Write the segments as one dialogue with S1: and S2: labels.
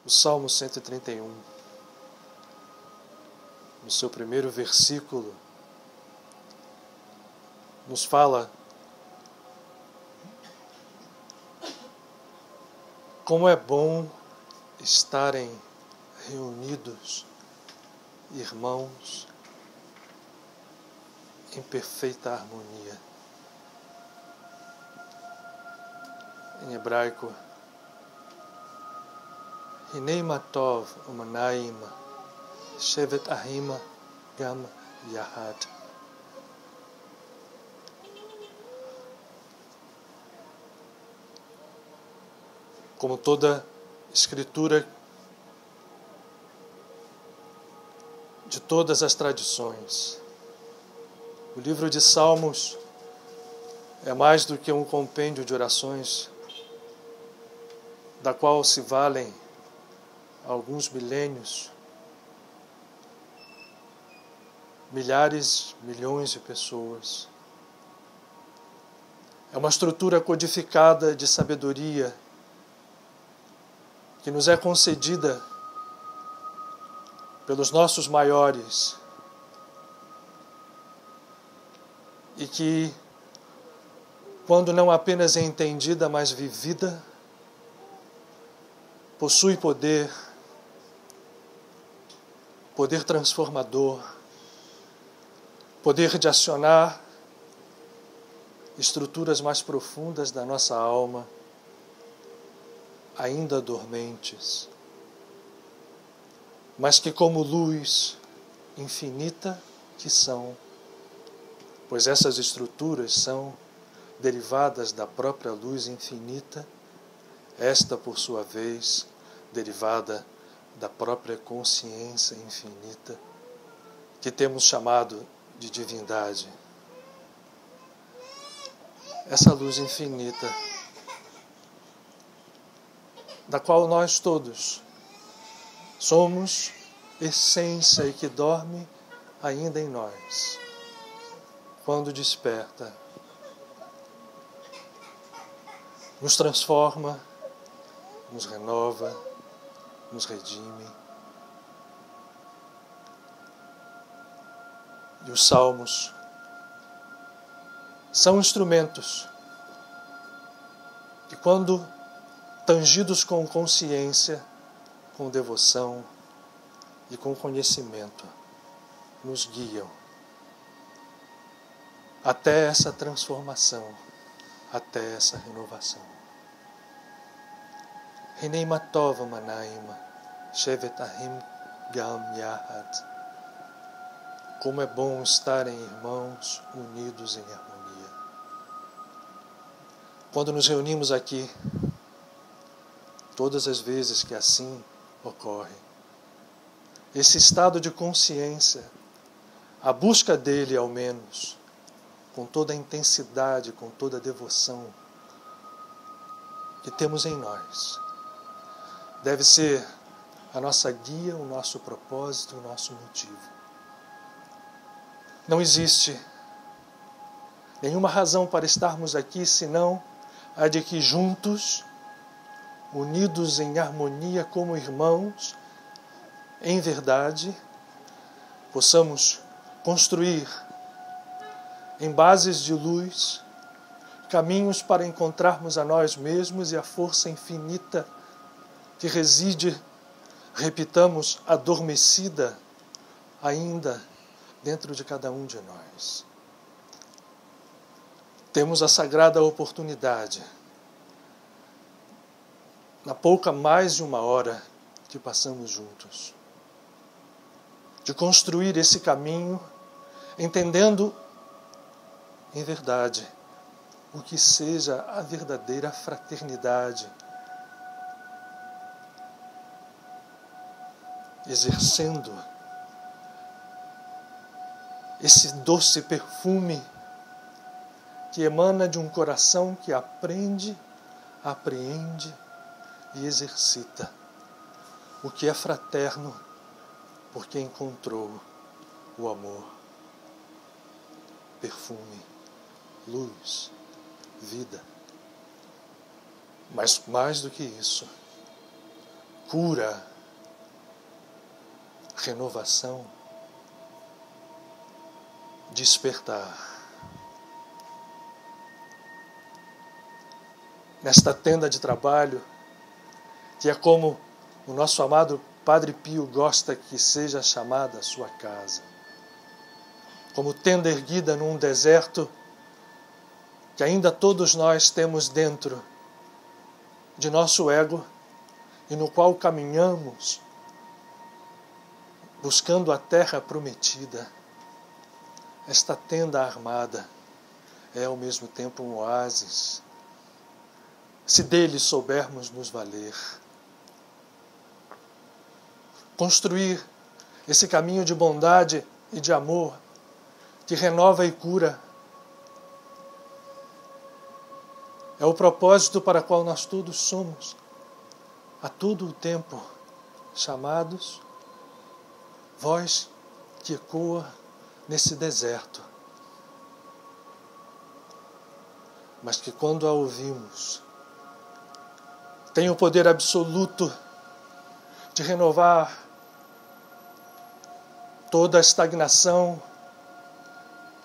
S1: O Salmo 131, no seu primeiro versículo, nos fala como é bom estarem reunidos, irmãos, em perfeita harmonia. Em hebraico, Hinei matov umanaim shevet ahima gam yahad. Como toda escritura de todas as tradições, o livro de Salmos é mais do que um compêndio de orações, da qual se valem alguns milênios, milhares, milhões de pessoas. É uma estrutura codificada de sabedoria que nos é concedida pelos nossos maiores e que, quando não apenas é entendida, mas vivida, possui poder transformador, poder de acionar estruturas mais profundas da nossa alma, ainda dormentes, mas que, como luz infinita que são, pois essas estruturas são derivadas da própria luz infinita, esta, por sua vez, derivada da própria consciência infinita, que temos chamado de divindade. Essa luz infinita, da qual nós todos somos essência e que dorme ainda em nós, quando desperta, nos transforma, nos renova, nos redime. E os salmos são instrumentos que, quando tangidos com consciência, com devoção e com conhecimento, nos guiam até essa transformação, até essa renovação. Hinei matov umanaim shevet ahim gam yahad. Como é bom estarem irmãos unidos em harmonia. Quando nos reunimos aqui, todas as vezes que assim ocorre, esse estado de consciência, a busca dele ao menos, com toda a intensidade, com toda a devoção que temos em nós, deve ser a nossa guia, o nosso propósito, o nosso motivo. Não existe nenhuma razão para estarmos aqui senão a de que juntos, unidos em harmonia como irmãos, em verdade, possamos construir em bases de luz caminhos para encontrarmos a nós mesmos e a força infinita que reside, repitamos, adormecida ainda dentro de cada um de nós. Temos a sagrada oportunidade, na pouca mais de uma hora que passamos juntos, de construir esse caminho, entendendo em verdade o que seja a verdadeira fraternidade, exercendo esse doce perfume que emana de um coração que aprende, apreende e exercita o que é fraterno, porque encontrou o amor, perfume, luz, vida. Mas mais do que isso, cura, renovação, despertar. Nesta tenda de trabalho, que é como o nosso amado Padre Pio gosta que seja chamada a sua casa. Como tenda erguida num deserto que ainda todos nós temos dentro de nosso ego e no qual caminhamos buscando a terra prometida. Esta tenda armada é ao mesmo tempo um oásis, se dele soubermos nos valer. Construir esse caminho de bondade e de amor que renova e cura é o propósito para o qual nós todos somos, a todo o tempo, chamados, voz que ecoa nesse deserto, mas que quando a ouvimos, tem o poder absoluto de renovar toda a estagnação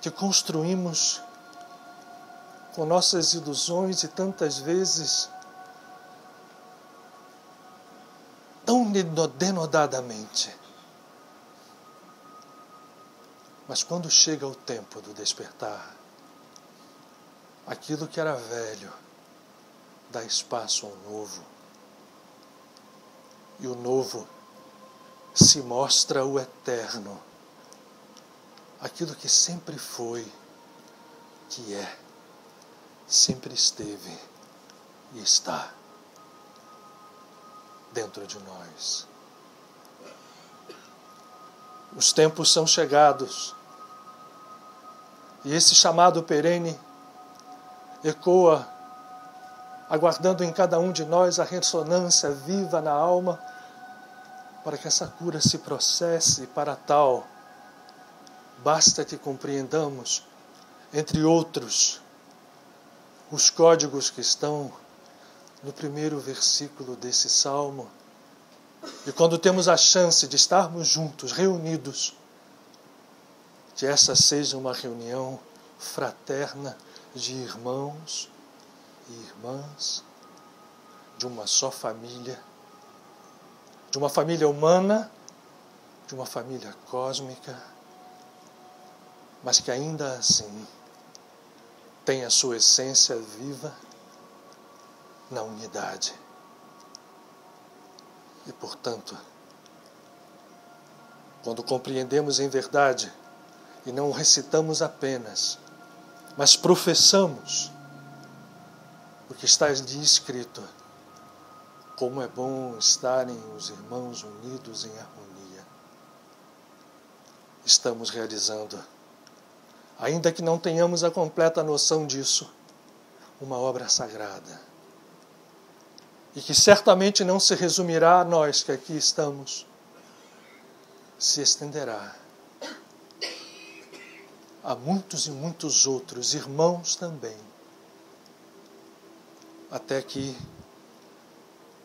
S1: que construímos com nossas ilusões e tantas vezes tão denodadamente. Mas quando chega o tempo do despertar, aquilo que era velho dá espaço ao novo. E o novo se mostra o eterno, aquilo que sempre foi, que é, sempre esteve e está dentro de nós. Os tempos são chegados e esse chamado perene ecoa, aguardando em cada um de nós a ressonância viva na alma, para que essa cura se processe. Para tal, basta que compreendamos, entre outros, os códigos que estão no primeiro versículo desse salmo. E quando temos a chance de estarmos juntos, reunidos, que essa seja uma reunião fraterna de irmãos e irmãs, de uma só família, de uma família humana, de uma família cósmica, mas que ainda assim tem a sua essência viva na unidade. E, portanto, quando compreendemos em verdade e não recitamos apenas, mas professamos o que está ali escrito, como é bom estarem os irmãos unidos em harmonia, estamos realizando, ainda que não tenhamos a completa noção disso, uma obra sagrada. E que certamente não se resumirá a nós que aqui estamos, se estenderá a muitos e muitos outros irmãos também, até que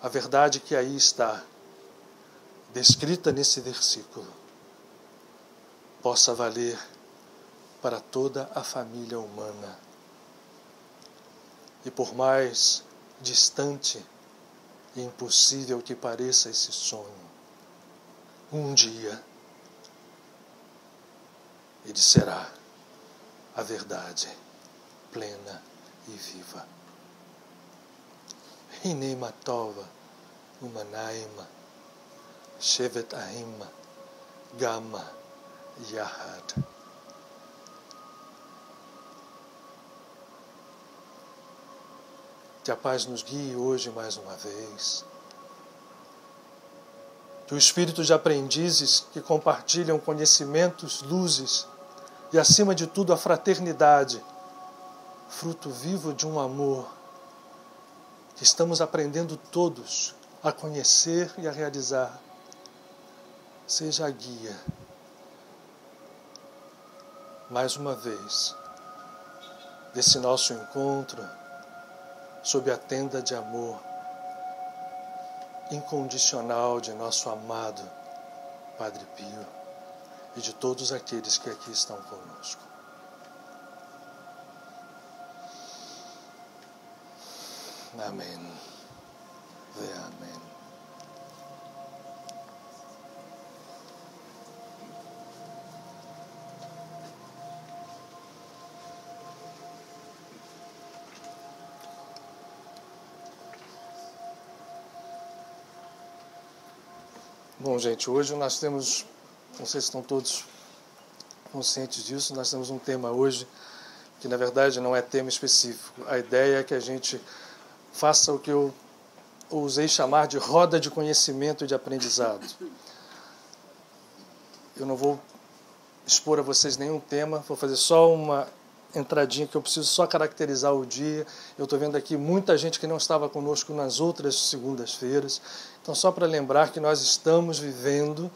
S1: a verdade que aí está, descrita nesse versículo, possa valer para toda a família humana. E por mais distante e impossível que pareça esse sonho, um dia ele será a verdade plena e viva. Hine matova umanaima shevet ahima gama yahad. Que a paz nos guie hoje mais uma vez. Que o espírito de aprendizes que compartilham conhecimentos, luzes e, acima de tudo, a fraternidade, fruto vivo de um amor que estamos aprendendo todos a conhecer e a realizar, seja a guia, mais uma vez, desse nosso encontro sob a tenda de amor incondicional de nosso amado Padre Pio e de todos aqueles que aqui estão conosco. Amém. Ve amém. Bom, gente, hoje nós temos, não sei se estão todos conscientes disso, nós temos um tema hoje que, na verdade, não é tema específico. A ideia é que a gente faça o que eu ousei chamar de roda de conhecimento e de aprendizado. Eu não vou expor a vocês nenhum tema, vou fazer só uma entradinha que eu preciso só caracterizar o dia. Eu estou vendo aqui muita gente que não estava conosco nas outras segundas-feiras. Então, só para lembrar que nós estamos vivendo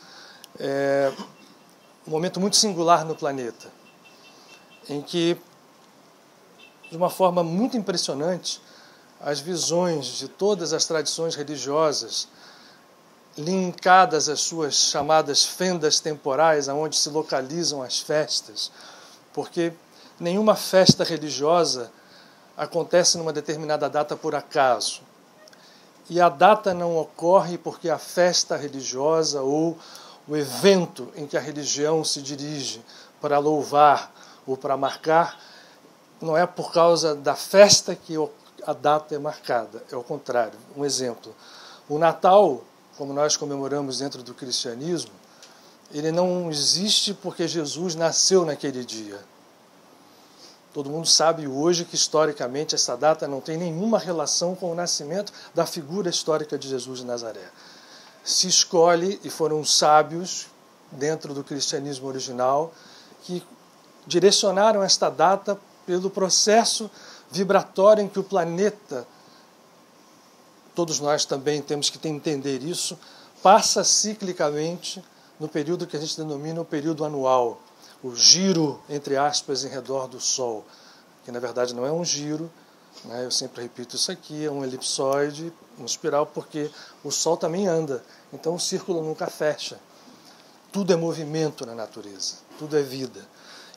S1: um momento muito singular no planeta, em que, de uma forma muito impressionante, as visões de todas as tradições religiosas, linkadas às suas chamadas fendas temporais, aonde se localizam as festas, porque nenhuma festa religiosa acontece numa determinada data por acaso. E a data não ocorre porque a festa religiosa ou o evento em que a religião se dirige para louvar ou para marcar, não é por causa da festa que a data é marcada, é o contrário. Um exemplo, o Natal, como nós comemoramos dentro do cristianismo, ele não existe porque Jesus nasceu naquele dia. Todo mundo sabe hoje que, historicamente, essa data não tem nenhuma relação com o nascimento da figura histórica de Jesus de Nazaré. Se escolhe, e foram sábios, dentro do cristianismo original, que direcionaram esta data pelo processo vibratório em que o planeta, todos nós também temos que entender isso, passa ciclicamente no período que a gente denomina o período anual. O giro, entre aspas, em redor do Sol, que na verdade não é um giro, né? Eu sempre repito isso aqui, é um elipsoide, uma espiral, porque o Sol também anda, então o círculo nunca fecha. Tudo é movimento na natureza, tudo é vida.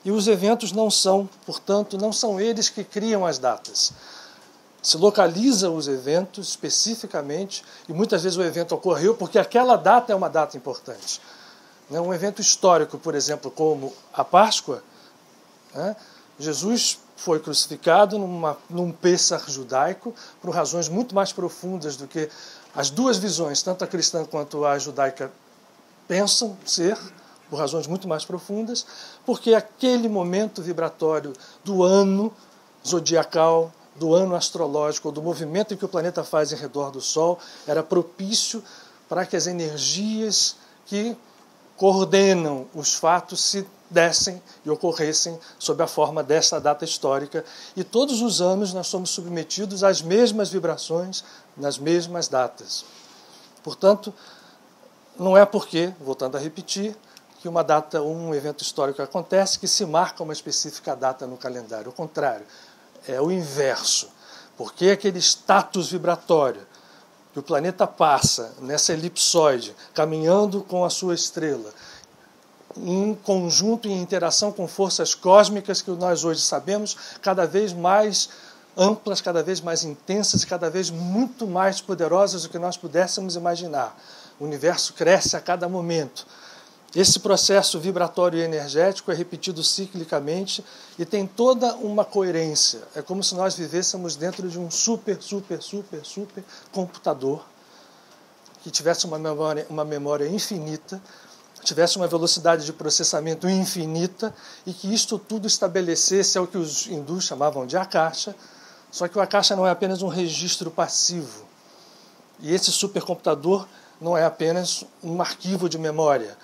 S1: E os eventos não são, portanto, não são eles que criam as datas. Se localiza os eventos especificamente, e muitas vezes o evento ocorreu porque aquela data é uma data importante. Um evento histórico, por exemplo, como a Páscoa, né? Jesus foi crucificado num Pêssar judaico por razões muito mais profundas do que as duas visões, tanto a cristã quanto a judaica, pensam ser, por razões muito mais profundas, porque aquele momento vibratório do ano zodiacal, do ano astrológico, do movimento que o planeta faz em redor do Sol, era propício para que as energias que coordenam os fatos se dessem e ocorressem sob a forma dessa data histórica. E todos os anos nós somos submetidos às mesmas vibrações nas mesmas datas. Portanto, não é porque, voltando a repetir, que uma data ou um evento histórico acontece que se marca uma específica data no calendário. Ao contrário, é o inverso. Porque aquele status vibratório que o planeta passa nessa elipsoide, caminhando com a sua estrela, em conjunto e em interação com forças cósmicas que nós hoje sabemos, cada vez mais amplas, cada vez mais intensas e cada vez muito mais poderosas do que nós pudéssemos imaginar. O universo cresce a cada momento. Esse processo vibratório e energético é repetido ciclicamente e tem toda uma coerência. É como se nós vivêssemos dentro de um super computador que tivesse uma memória infinita, tivesse uma velocidade de processamento infinita e que isto tudo estabelecesse o que os hindus chamavam de akasha, só que o akasha não é apenas um registro passivo. E esse supercomputador não é apenas um arquivo de memória.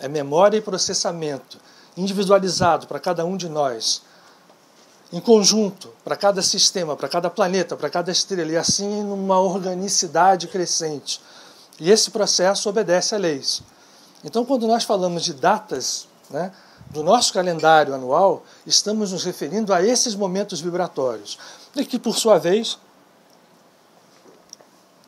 S1: É memória e processamento, individualizado para cada um de nós, em conjunto, para cada sistema, para cada planeta, para cada estrela, e assim numa organicidade crescente. E esse processo obedece a leis. Então, quando nós falamos de datas, né, do nosso calendário anual, estamos nos referindo a esses momentos vibratórios, e que, por sua vez,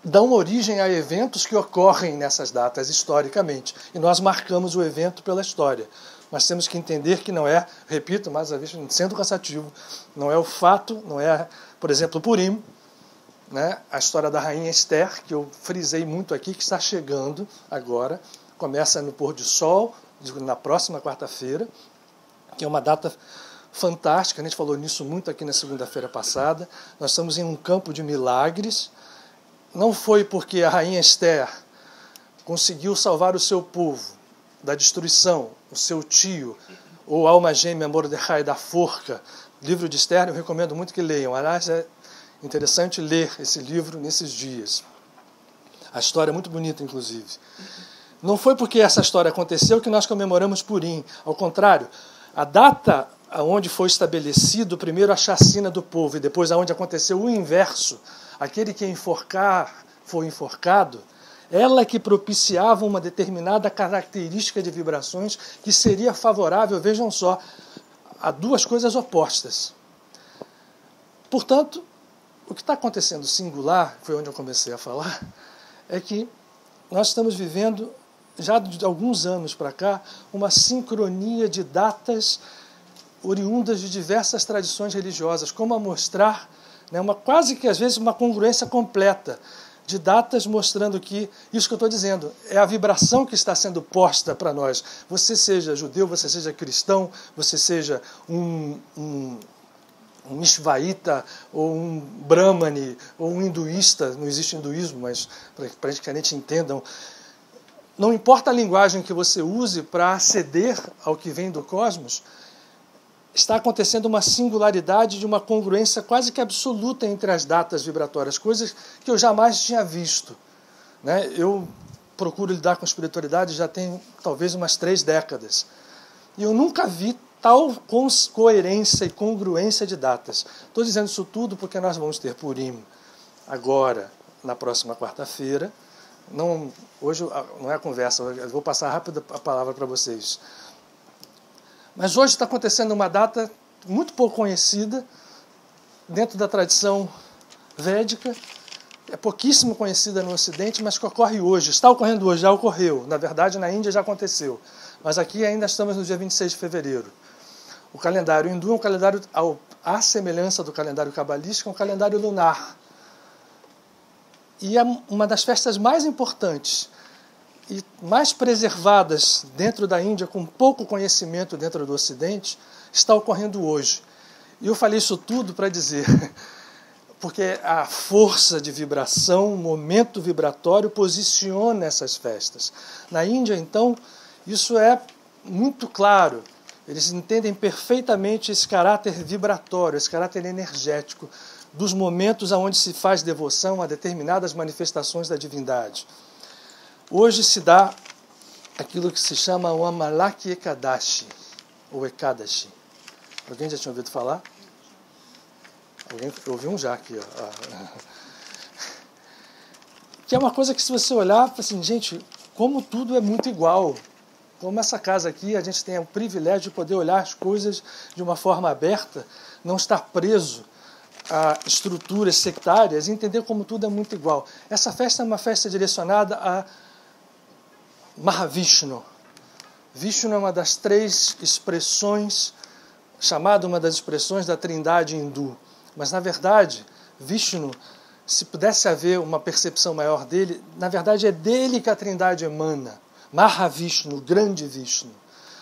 S1: dão origem a eventos que ocorrem nessas datas historicamente. E nós marcamos o evento pela história. Mas temos que entender que não é, repito, mais uma vez, sendo cansativo, não é o fato, não é, por exemplo, Purim, né, a história da rainha Esther, que eu frisei muito aqui, que está chegando agora, começa no pôr do sol, na próxima quarta-feira, que é uma data fantástica, a gente falou nisso muito aqui na segunda-feira passada. Nós estamos em um campo de milagres. Não foi porque a rainha Esther conseguiu salvar o seu povo da destruição, o seu tio, ou alma gêmea Mordecai da forca. Livro de Esther eu recomendo muito que leiam. Aliás, é interessante ler esse livro nesses dias. A história é muito bonita, inclusive. Não foi porque essa história aconteceu que nós comemoramos Purim. Ao contrário, a data onde foi estabelecido primeiro a chacina do povo e depois aonde aconteceu o inverso, aquele que foi enforcado, ela que propiciava uma determinada característica de vibrações que seria favorável, vejam só, a duas coisas opostas. Portanto, o que está acontecendo singular, foi onde eu comecei a falar, é que nós estamos vivendo, já de alguns anos para cá, uma sincronia de datas oriundas de diversas tradições religiosas, como a mostrar, né, quase que às vezes uma congruência completa de datas mostrando que, isso que eu estou dizendo, é a vibração que está sendo posta para nós. Você seja judeu, você seja cristão, você seja um Ishvaíta, ou um Brahmane, ou um hinduísta, não existe hinduísmo, mas para que a gente entendam, não importa a linguagem que você use para aceder ao que vem do cosmos, está acontecendo uma singularidade de uma congruência quase que absoluta entre as datas vibratórias, coisas que eu jamais tinha visto. Né? Eu procuro lidar com espiritualidade já tem talvez umas 3 décadas. E eu nunca vi tal coerência e congruência de datas. Estou dizendo isso tudo porque nós vamos ter Purim agora, na próxima quarta-feira. Hoje não é conversa, eu vou passar rápido a palavra para vocês. Mas hoje está acontecendo uma data muito pouco conhecida dentro da tradição védica, é pouquíssimo conhecida no Ocidente, mas que ocorre hoje. Está ocorrendo hoje, já ocorreu. Na verdade, na Índia já aconteceu. Mas aqui ainda estamos no dia 26 de fevereiro. O calendário hindu é um calendário, à semelhança do calendário cabalístico, é um calendário lunar. E é uma das festas mais importantes e mais preservadas dentro da Índia, com pouco conhecimento dentro do Ocidente, está ocorrendo hoje. E eu falei isso tudo para dizer, porque a força de vibração, o momento vibratório posiciona essas festas. Na Índia, então, isso é muito claro. Eles entendem perfeitamente esse caráter vibratório, esse caráter energético dos momentos onde se faz devoção a determinadas manifestações da divindade. Hoje se dá aquilo que se chama o Amalaki Ekadashi, ou Ekadashi. Alguém já tinha ouvido falar? Alguém ouviu um já aqui, ó. Que é uma coisa que, se você olhar, assim, gente, como tudo é muito igual. Como essa casa aqui, a gente tem o privilégio de poder olhar as coisas de uma forma aberta, não estar preso a estruturas sectárias e entender como tudo é muito igual. Essa festa é uma festa direcionada a Mahavishnu. Vishnu é uma das 3 expressões, chamada uma das expressões da trindade hindu. Mas, na verdade, Vishnu, se pudesse haver uma percepção maior dele, na verdade é dele que a trindade emana. Mahavishnu, grande Vishnu.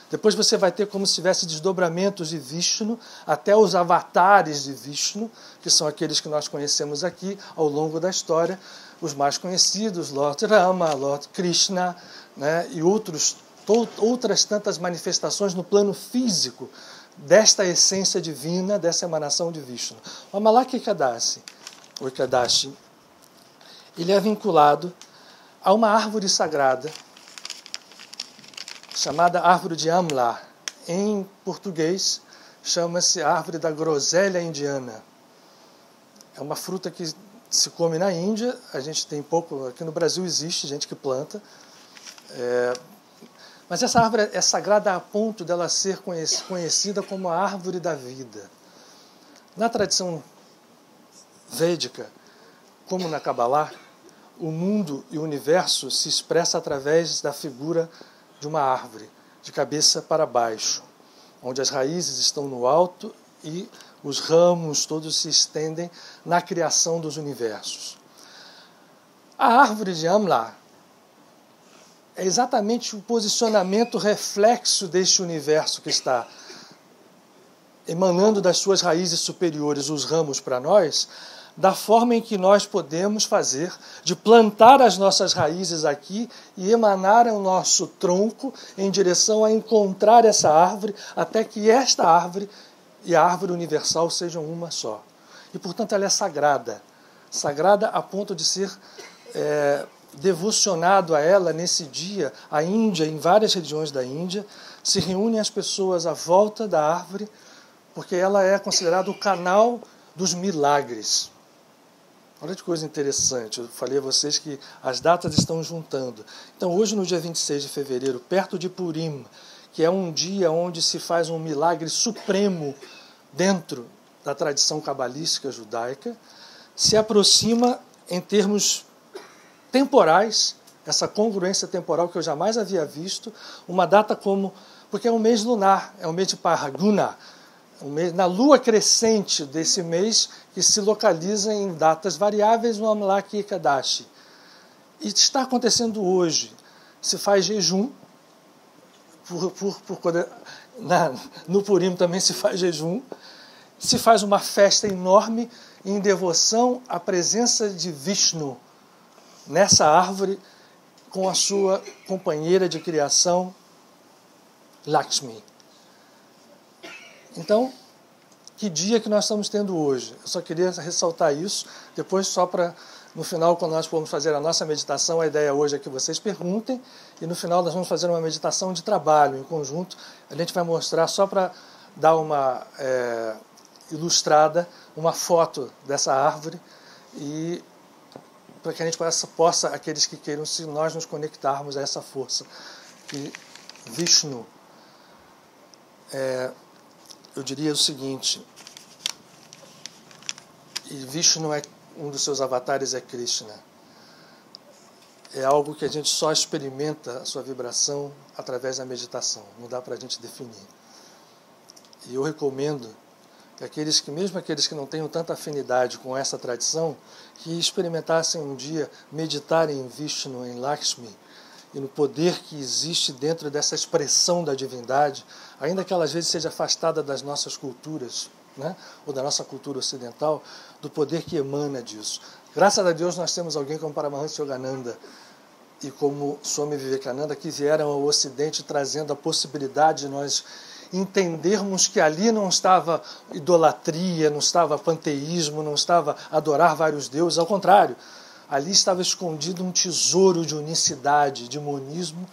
S1: Depois você vai ter como se tivesse desdobramentos de Vishnu, até os avatares de Vishnu, que são aqueles que nós conhecemos aqui ao longo da história, os mais conhecidos, Lord Rama, Lord Krishna, né, e outras tantas manifestações no plano físico desta essência divina, dessa emanação de Vishnu. O Amalaki Ekadashi, ele é vinculado a uma árvore sagrada chamada árvore de Amla. Em português, chama-se árvore da groselha indiana. É uma fruta que se come na Índia, a gente tem pouco, aqui no Brasil existe gente que planta, mas essa árvore é sagrada a ponto dela ser conhecida como a árvore da vida. Na tradição védica, como na Kabbalah, o mundo e o universo se expressa através da figura de uma árvore, de cabeça para baixo, onde as raízes estão no alto e os ramos todos se estendem na criação dos universos. A árvore de Amla é exatamente o posicionamento reflexo deste universo que está emanando das suas raízes superiores os ramos para nós, da forma em que nós podemos fazer de plantar as nossas raízes aqui e emanar o nosso tronco em direção a encontrar essa árvore, até que esta árvore e a árvore universal sejam uma só. E, portanto, ela é sagrada. Sagrada a ponto de ser devocionado a ela nesse dia. A Índia, em várias regiões da Índia, se reúnem as pessoas à volta da árvore, porque ela é considerada o canal dos milagres. Olha que coisa interessante, eu falei a vocês que as datas estão juntando. Então, hoje, no dia 26 de fevereiro, perto de Purim, que é um dia onde se faz um milagre supremo dentro da tradição cabalística judaica, se aproxima, em termos temporais, essa congruência temporal que eu jamais havia visto, uma data como... porque é um mês lunar, é um mês de Paraguna, na lua crescente desse mês, que se localiza em datas variáveis no Amlaki Kadashi. E está acontecendo hoje. Se faz jejum, no Purim também se faz jejum, se faz uma festa enorme em devoção à presença de Vishnu nessa árvore com a sua companheira de criação, Lakshmi. Então, que dia que nós estamos tendo hoje? Eu só queria ressaltar isso, depois só para, no final, quando nós formos fazer a nossa meditação, a ideia hoje é que vocês perguntem, e no final nós vamos fazer uma meditação de trabalho em conjunto. A gente vai mostrar, só para dar uma ilustrada, uma foto dessa árvore, e para que a gente possa, aqueles que queiram, se nós nos conectarmos a essa força. E Vishnu, eu diria o seguinte, e Vishnu um dos seus avatares é Krishna. É algo que a gente só experimenta a sua vibração através da meditação, não dá para a gente definir. E eu recomendo que mesmo aqueles que não tenham tanta afinidade com essa tradição, que experimentassem um dia meditar em Vishnu, em Lakshmi, e no poder que existe dentro dessa expressão da divindade, ainda que ela às vezes seja afastada das nossas culturas, né, ou da nossa cultura ocidental, do poder que emana disso. Graças a Deus nós temos alguém como Paramahansa Yogananda e como Swami Vivekananda que vieram ao Ocidente trazendo a possibilidade de nós entendermos que ali não estava idolatria, não estava panteísmo, não estava adorar vários deuses, ao contrário, ali estava escondido um tesouro de unicidade, de monismo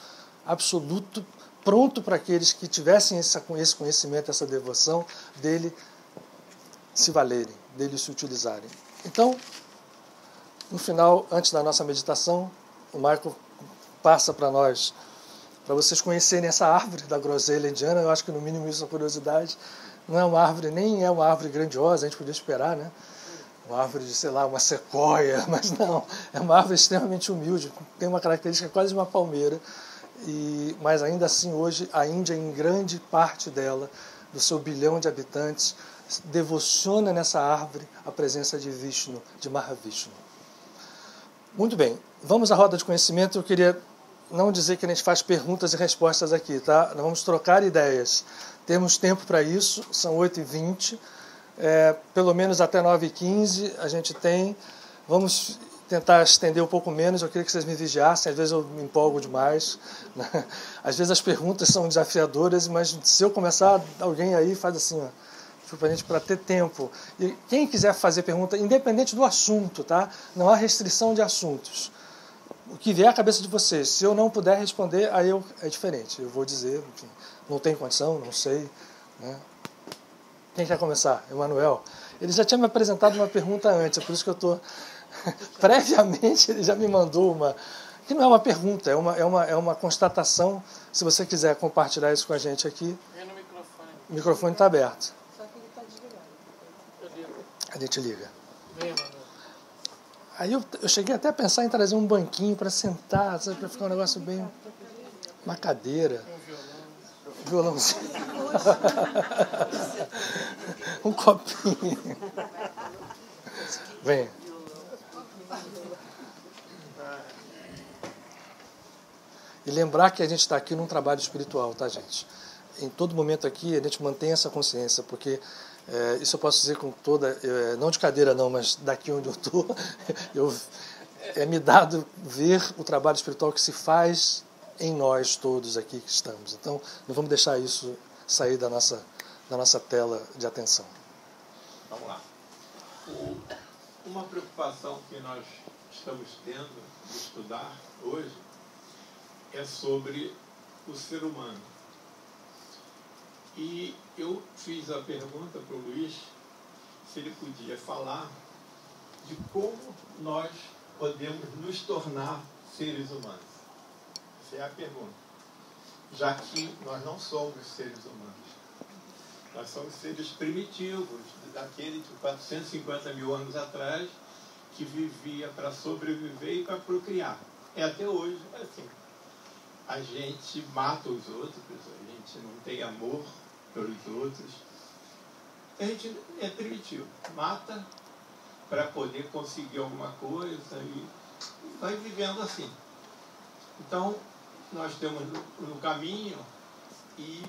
S1: absoluto, pronto para aqueles que tivessem esse conhecimento, essa devoção, dele se valerem, dele se utilizarem. Então, no final, antes da nossa meditação, o Michael passa para nós, para vocês conhecerem essa árvore da groselha indiana. Eu acho que no mínimo isso é curiosidade. Não é uma árvore, nem é uma árvore grandiosa, a gente podia esperar, né? Uma árvore de, sei lá, uma sequoia, mas não, é uma árvore extremamente humilde, tem uma característica quase de uma palmeira, mas ainda assim hoje a Índia, em grande parte dela, do seu 1 bilhão de habitantes, devociona nessa árvore a presença de Vishnu, de Mahavishnu. Muito bem, vamos à roda de conhecimento. Eu queria não dizer que a gente faz perguntas e respostas aqui, tá? Nós vamos trocar ideias. Temos tempo para isso, são 8h20, pelo menos até 9h15 a gente tem. Vamos tentar estender um pouco menos, eu queria que vocês me vigiassem, às vezes eu me empolgo demais, né? Às vezes as perguntas são desafiadoras, mas se eu começar, alguém aí faz assim, ó, para a gente, para ter tempo. E quem quiser fazer pergunta, independente do assunto, tá? Não há restrição de assuntos. O que vier à cabeça de vocês, se eu não puder responder, aí é diferente. Eu vou dizer, enfim, não tenho condição, não sei, né? Quem quer começar? Emanuel. Ele já tinha me apresentado uma pergunta antes, é por isso que eu estou... Previamente, ele já me mandou uma... que não é uma pergunta, é uma constatação. Se você quiser compartilhar isso com a gente aqui... É no microfone. O microfone está aberto. Só que ele está desligado. A gente liga. Aí eu cheguei até a pensar em trazer um banquinho para sentar, para ficar um negócio bem... Uma cadeira. Um violãozinho. Um copinho. Vem. E lembrar que a gente está aqui num trabalho espiritual, tá, gente? Em todo momento aqui a gente mantém essa consciência, porque isso eu posso dizer com toda... não de cadeira não, mas daqui onde eu estou, é me dado ver o trabalho espiritual que se faz em nós todos aqui que estamos. Então, não vamos deixar isso sair da nossa tela de atenção.
S2: Vamos lá. Uma preocupação que nós estamos tendo de estudar hoje é sobre o ser humano. E eu fiz a pergunta para o Luiz se ele podia falar de como nós podemos nos tornar seres humanos. Essa é a pergunta. Já que nós não somos seres humanos. Nós somos seres primitivos, daquele de 450 mil anos atrás, que vivia para sobreviver e para procriar. É até hoje assim. A gente mata os outros, a gente não tem amor pelos outros. A gente é primitivo, mata para poder conseguir alguma coisa e vai vivendo assim. Então, nós temos no caminho, e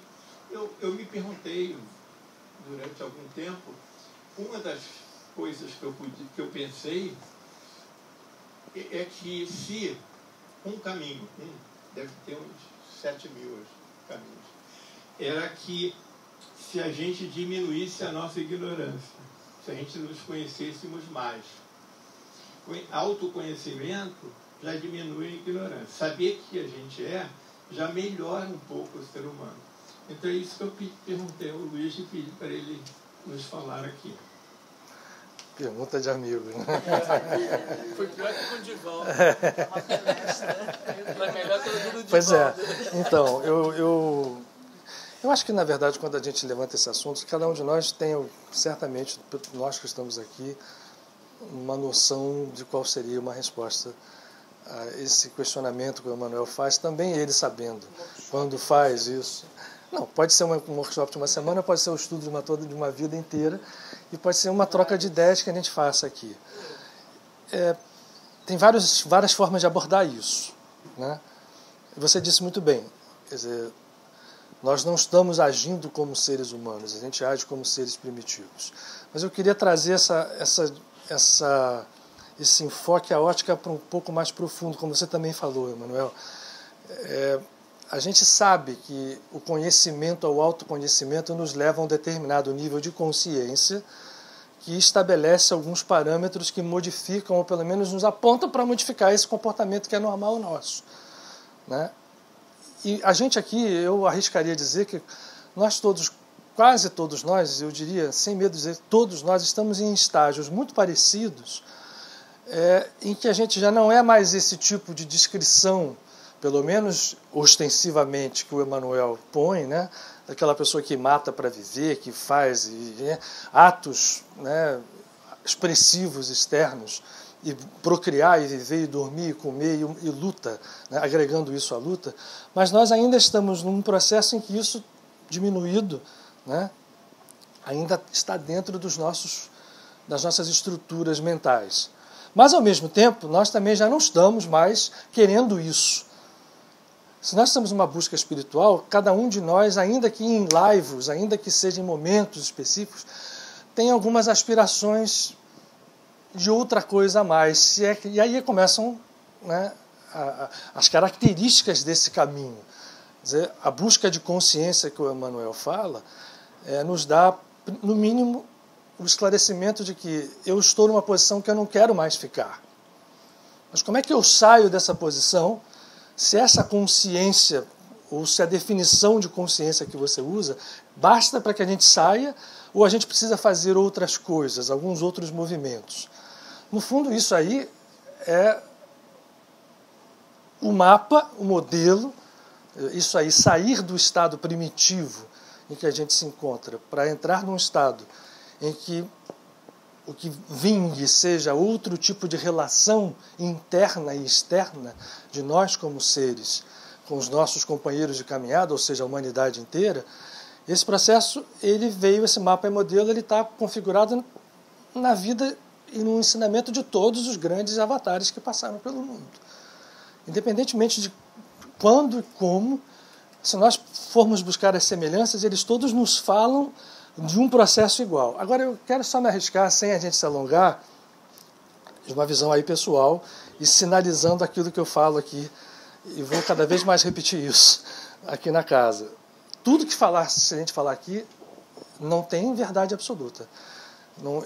S2: eu me perguntei durante algum tempo, uma das coisas que eu pensei é que se um caminho, deve ter uns 7 mil caminhos, era que se a gente diminuísse a nossa ignorância, se a gente nos conhecêssemos mais. O autoconhecimento já diminui a ignorância. Saber que a gente já melhora um pouco o ser humano. Então é isso que eu perguntei ao Luiz e pedi para ele nos falar aqui.
S1: Pergunta de amigo.
S3: Foi pior que com o Divaldo. Foi melhor que o do Divaldo.
S1: Pois é. Então, eu acho que, na verdade, quando a gente levanta esse assunto, cada um de nós tem, certamente, nós que estamos aqui, uma noção de qual seria uma resposta a esse questionamento que o Emmanuel faz, também ele sabendo quando faz isso. Não, pode ser um workshop de uma semana, pode ser o estudo de uma vida inteira, e pode ser uma troca de ideias que a gente faça aqui. Tem várias formas de abordar isso, né? Você disse muito bem, quer dizer, nós não estamos agindo como seres humanos, a gente age como seres primitivos. Mas eu queria trazer esse enfoque, a ótica, para um pouco mais profundo, como você também falou, Emmanuel. A gente sabe que o conhecimento, o autoconhecimento, nos leva a um determinado nível de consciência que estabelece alguns parâmetros que modificam, ou pelo menos nos apontam para modificar esse comportamento que é normal nosso, né? E a gente aqui, eu arriscaria dizer que nós todos, quase todos nós, eu diria, sem medo de dizer, todos nós estamos em estágios muito parecidos, em que a gente já não é mais esse tipo de descrição, pelo menos ostensivamente, que o Emmanuel põe, né, daquela pessoa que mata para viver, que faz atos, né, expressivos externos, e procriar, e viver, e dormir, e comer, e luta, né, agregando isso à luta, mas nós ainda estamos num processo em que isso diminuído, né, ainda está dentro das nossas estruturas mentais. Mas, ao mesmo tempo, nós também já não estamos mais querendo isso. Se nós estamos numa busca espiritual, cada um de nós, ainda que em laivos, ainda que seja em momentos específicos, tem algumas aspirações de outra coisa a mais. E aí começam, né, as características desse caminho. Quer dizer, a busca de consciência que o Emmanuel fala nos dá, no mínimo, o esclarecimento de que eu estou numa posição que eu não quero mais ficar. Mas como é que eu saio dessa posição se essa consciência, ou se a definição de consciência que você usa, basta para que a gente saia, ou a gente precisa fazer outras coisas, alguns outros movimentos? No fundo, isso aí é o mapa, o modelo, isso aí, sair do estado primitivo em que a gente se encontra, para entrar num estado em que o que vingue seja outro tipo de relação interna e externa de nós como seres com os nossos companheiros de caminhada, ou seja, a humanidade inteira, esse processo, ele veio, esse mapa e modelo, ele está configurado na vida e no ensinamento de todos os grandes avatares que passaram pelo mundo. Independentemente de quando e como, se nós formos buscar as semelhanças, eles todos nos falam de um processo igual. Agora, eu quero só me arriscar, sem a gente se alongar, de uma visão aí pessoal e sinalizando aquilo que eu falo aqui, e vou cada vez mais repetir isso aqui na casa. Tudo que se a gente falar aqui não tem verdade absoluta.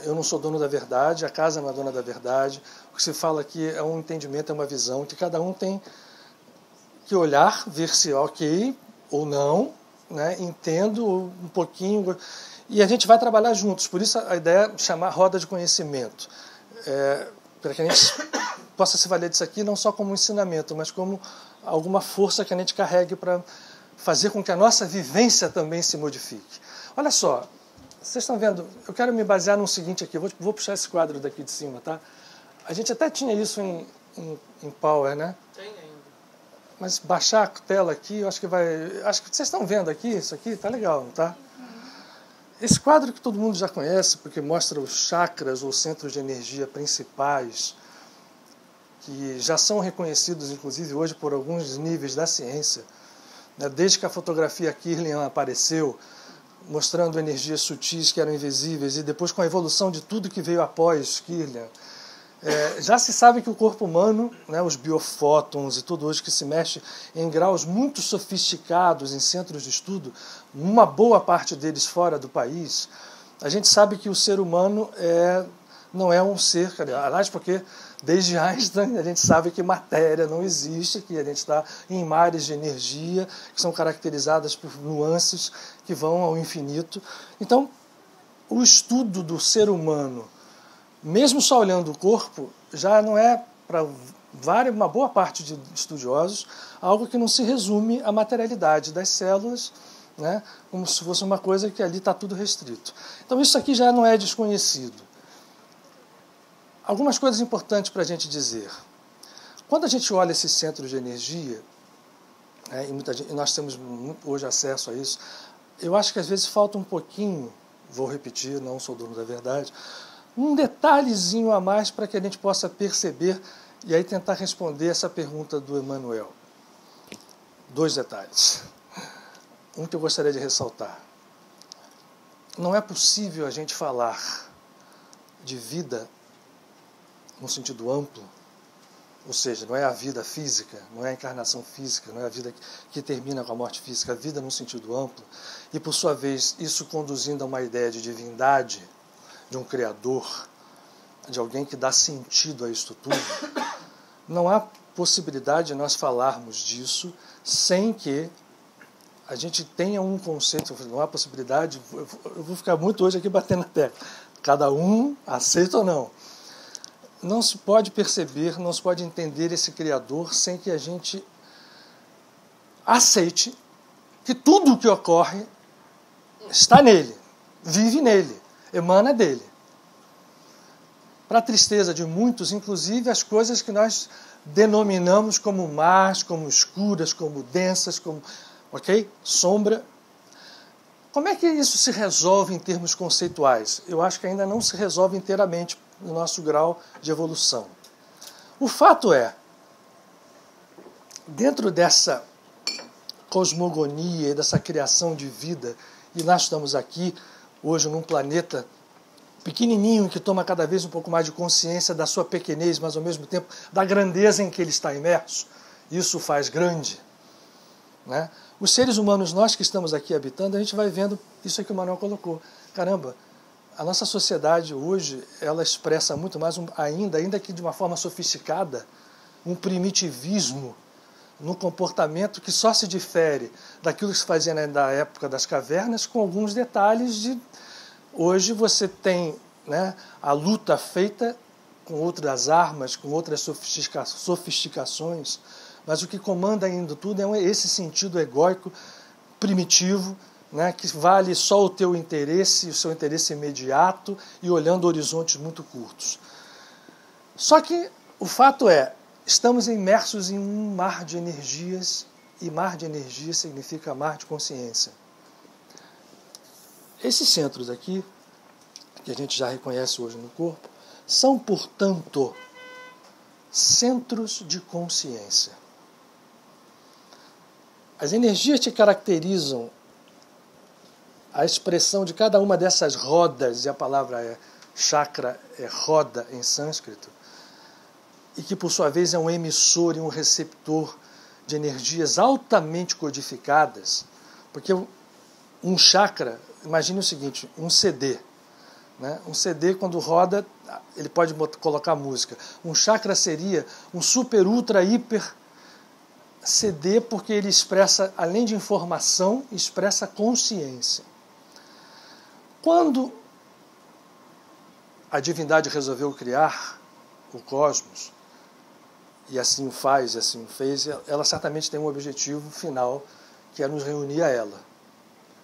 S1: Eu não sou dono da verdade, a casa não é dona da verdade. O que se fala aqui é um entendimento, é uma visão, que cada um tem que olhar, ver se é ok ou não, né? Entendo um pouquinho, e a gente vai trabalhar juntos. Por isso a ideia é chamar roda de conhecimento, para que a gente possa se valer disso aqui não só como um ensinamento, mas como alguma força que a gente carregue para fazer com que a nossa vivência também se modifique. Olha só, vocês estão vendo, eu quero me basear no seguinte aqui, vou puxar esse quadro daqui de cima, tá? A gente até tinha isso em Power, né?
S3: Tem ainda.
S1: Mas baixar a tela aqui, eu acho que vai... Acho que vocês estão vendo aqui, isso aqui, tá legal, não tá? Esse quadro que todo mundo já conhece, porque mostra os chakras ou centros de energia principais, que já são reconhecidos, inclusive, hoje por alguns níveis da ciência, né? Desde que a fotografia Kirlian apareceu, mostrando energias sutis que eram invisíveis, e depois com a evolução de tudo que veio após Kirlian, já se sabe que o corpo humano, né, os biofótons e tudo hoje que se mexe em graus muito sofisticados em centros de estudo, uma boa parte deles fora do país, a gente sabe que o ser humano não é um ser, aliás, porque desde Einstein a gente sabe que matéria não existe, que a gente está em mares de energia, que são caracterizadas por nuances que vão ao infinito. Então, o estudo do ser humano, mesmo só olhando o corpo, já não é, para uma boa parte de estudiosos, algo que não se resume à materialidade das células, né, como se fosse uma coisa que ali está tudo restrito. Então isso aqui já não é desconhecido. Algumas coisas importantes para a gente dizer. Quando a gente olha esses centros de energia, né, e nós temos hoje acesso a isso, eu acho que às vezes falta um pouquinho, vou repetir, não sou dono da verdade, um detalhezinho a mais para que a gente possa perceber e aí tentar responder essa pergunta do Emmanuel. 2 detalhes. Um que eu gostaria de ressaltar. Não é possível a gente falar de vida no sentido amplo, ou seja, não é a vida física, não é a encarnação física, não é a vida que termina com a morte física, a vida no sentido amplo, e por sua vez isso conduzindo a uma ideia de divindade, de um Criador, de alguém que dá sentido a isto tudo, não há possibilidade de nós falarmos disso sem que a gente tenha um conceito, não há possibilidade, eu vou ficar muito hoje aqui batendo na tecla, cada um aceita ou não. Não se pode perceber, não se pode entender esse Criador sem que a gente aceite que tudo o que ocorre está nele, vive nele, emana dele. Para a tristeza de muitos, inclusive as coisas que nós denominamos como más, como escuras, como densas, como sombra. Como é que isso se resolve em termos conceituais? Eu acho que ainda não se resolve inteiramente no nosso grau de evolução. O fato é, dentro dessa cosmogonia e dessa criação de vida, e nós estamos aqui hoje num planeta pequenininho que toma cada vez um pouco mais de consciência da sua pequenez, mas ao mesmo tempo da grandeza em que ele está imerso, isso o faz grande, né? Os seres humanos, nós que estamos aqui habitando, a gente vai vendo isso que o Manuel colocou. Caramba, a nossa sociedade hoje, ela expressa muito mais, ainda que de uma forma sofisticada, um primitivismo no comportamento que só se difere daquilo que se fazia na época das cavernas, com alguns detalhes de... Hoje você tem, né, a luta feita com outras armas, com outras sofisticações, mas o que comanda ainda tudo é esse sentido egóico, primitivo, né, que vale só o teu interesse, o seu interesse imediato e olhando horizontes muito curtos. Só que o fato é, estamos imersos em um mar de energias, e mar de energia significa mar de consciência. Esses centros aqui, que a gente já reconhece hoje no corpo, são, portanto, centros de consciência. As energias que caracterizam a expressão de cada uma dessas rodas, e a palavra chakra é roda em sânscrito, e que por sua vez é um emissor e um receptor de energias altamente codificadas, porque um chakra, imagine o seguinte, um CD, né? Um CD quando roda, ele pode colocar música. Um chakra seria um super, ultra, hiper CD, porque ele expressa, além de informação, expressa consciência. Quando a divindade resolveu criar o cosmos, e assim o faz, e assim o fez, ela certamente tem um objetivo final, que é nos reunir a ela,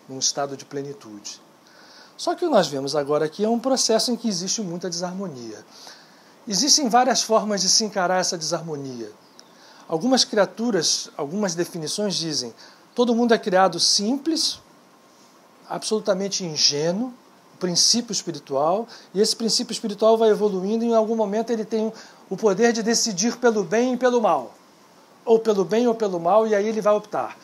S1: num estado de plenitude. Só que o que nós vemos agora aqui é um processo em que existe muita desarmonia. Existem várias formas de se encarar essa desarmonia. Algumas criaturas, algumas definições dizem, todo mundo é criado simples, absolutamente ingênuo, princípio espiritual, e esse princípio espiritual vai evoluindo e em algum momento ele tem o poder de decidir pelo bem e pelo mal, ou pelo bem ou pelo mal, e aí ele vai optar.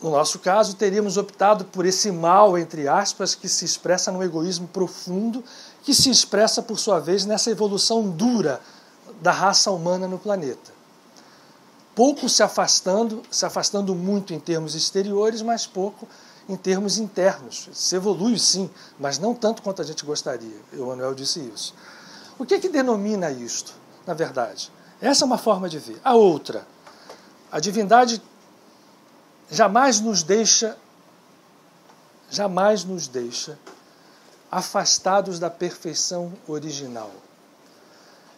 S1: No nosso caso, teríamos optado por esse mal, entre aspas, que se expressa no egoísmo profundo, que se expressa, por sua vez, nessa evolução dura da raça humana no planeta. Pouco se afastando muito em termos exteriores, mas pouco em termos internos. Se evolui sim, mas não tanto quanto a gente gostaria. O Emmanuel disse isso. O que denomina isto, na verdade? Essa é uma forma de ver. A outra, a divindade jamais nos deixa afastados da perfeição original.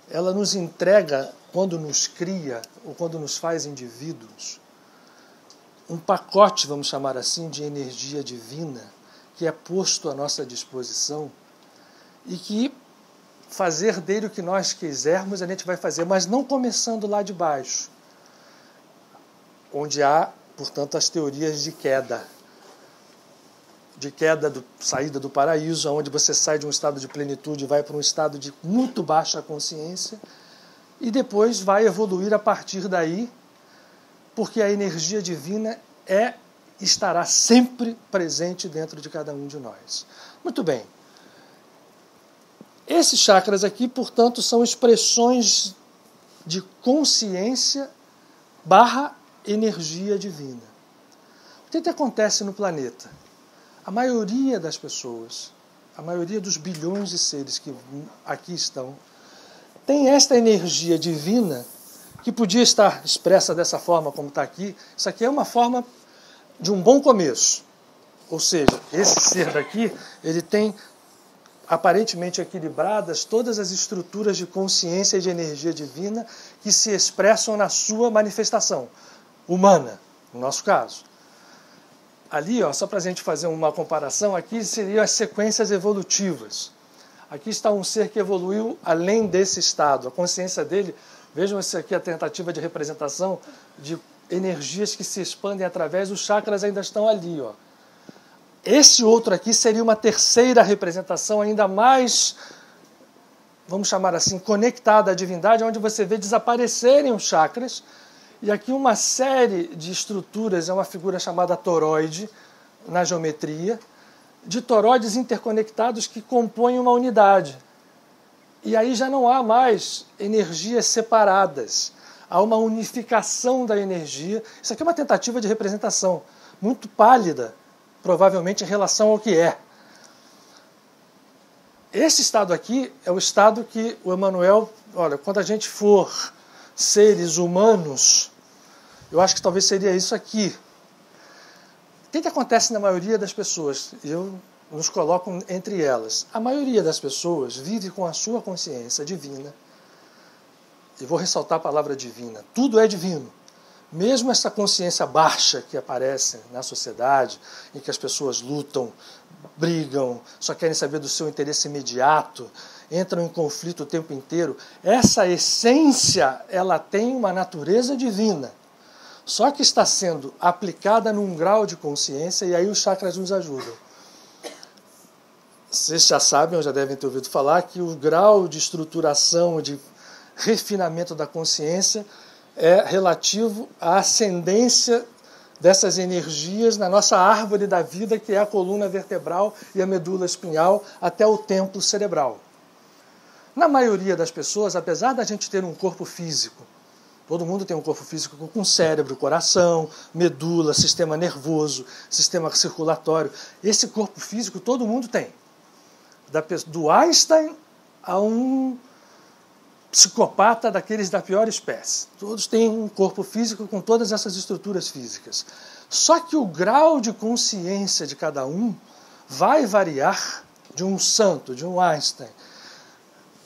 S1: Ela nos entrega, quando nos cria, ou quando nos faz indivíduos, um pacote, vamos chamar assim, de energia divina, que é posto à nossa disposição, e que fazer dele o que nós quisermos, a gente vai fazer, mas não começando lá de baixo, onde há, portanto, as teorias de queda, saída do paraíso, onde você sai de um estado de plenitude e vai para um estado de muito baixa consciência, e depois vai evoluir a partir daí, porque a energia divina estará sempre presente dentro de cada um de nós. Muito bem. Esses chakras aqui, portanto, são expressões de consciência / energia divina. O que acontece no planeta? A maioria das pessoas, a maioria dos bilhões de seres que aqui estão, tem esta energia divina que podia estar expressa dessa forma como está aqui. Isso aqui é uma forma de um bom começo. Ou seja, esse ser daqui, ele tem aparentemente equilibradas todas as estruturas de consciência e de energia divina que se expressam na sua manifestação humana, no nosso caso. Ali, só para a gente fazer uma comparação, aqui seriam as sequências evolutivas. Aqui está um ser que evoluiu além desse estado. A consciência dele, vejam isso aqui, a tentativa de representação de energias que se expandem através, os chakras ainda estão ali. Esse outro aqui seria uma terceira representação ainda mais, vamos chamar assim, conectada à divindade, onde você vê desaparecerem os chakras. E aqui uma série de estruturas, é uma figura chamada toroide na geometria, de toroides interconectados que compõem uma unidade. E aí já não há mais energias separadas, há uma unificação da energia. Isso aqui é uma tentativa de representação muito pálida, provavelmente em relação ao que é. Esse estado aqui é o estado que o Emmanuel, olha, quando a gente for seres humanos, eu acho que talvez seria isso aqui. O que acontece na maioria das pessoas? Eu nos coloco entre elas. A maioria das pessoas vive com a sua consciência divina. E vou ressaltar a palavra divina. Tudo é divino. mesmo essa consciência baixa que aparece na sociedade, em que as pessoas lutam, brigam, só querem saber do seu interesse imediato, entram em conflito o tempo inteiro, essa essência, ela tem uma natureza divina, só que está sendo aplicada num grau de consciência, e aí os chakras nos ajudam. Vocês já sabem, ou já devem ter ouvido falar, que o grau de estruturação, de refinamento da consciência é relativo à ascendência dessas energias na nossa árvore da vida, que é a coluna vertebral e a medula espinhal, até o templo cerebral. Na maioria das pessoas, apesar da gente ter um corpo físico, todo mundo tem um corpo físico com cérebro, coração, medula, sistema nervoso, sistema circulatório. Esse corpo físico todo mundo tem. Do Einstein a um psicopata daqueles da pior espécie. Todos têm um corpo físico com todas essas estruturas físicas. Só que o grau de consciência de cada um vai variar de um santo, de um Einstein,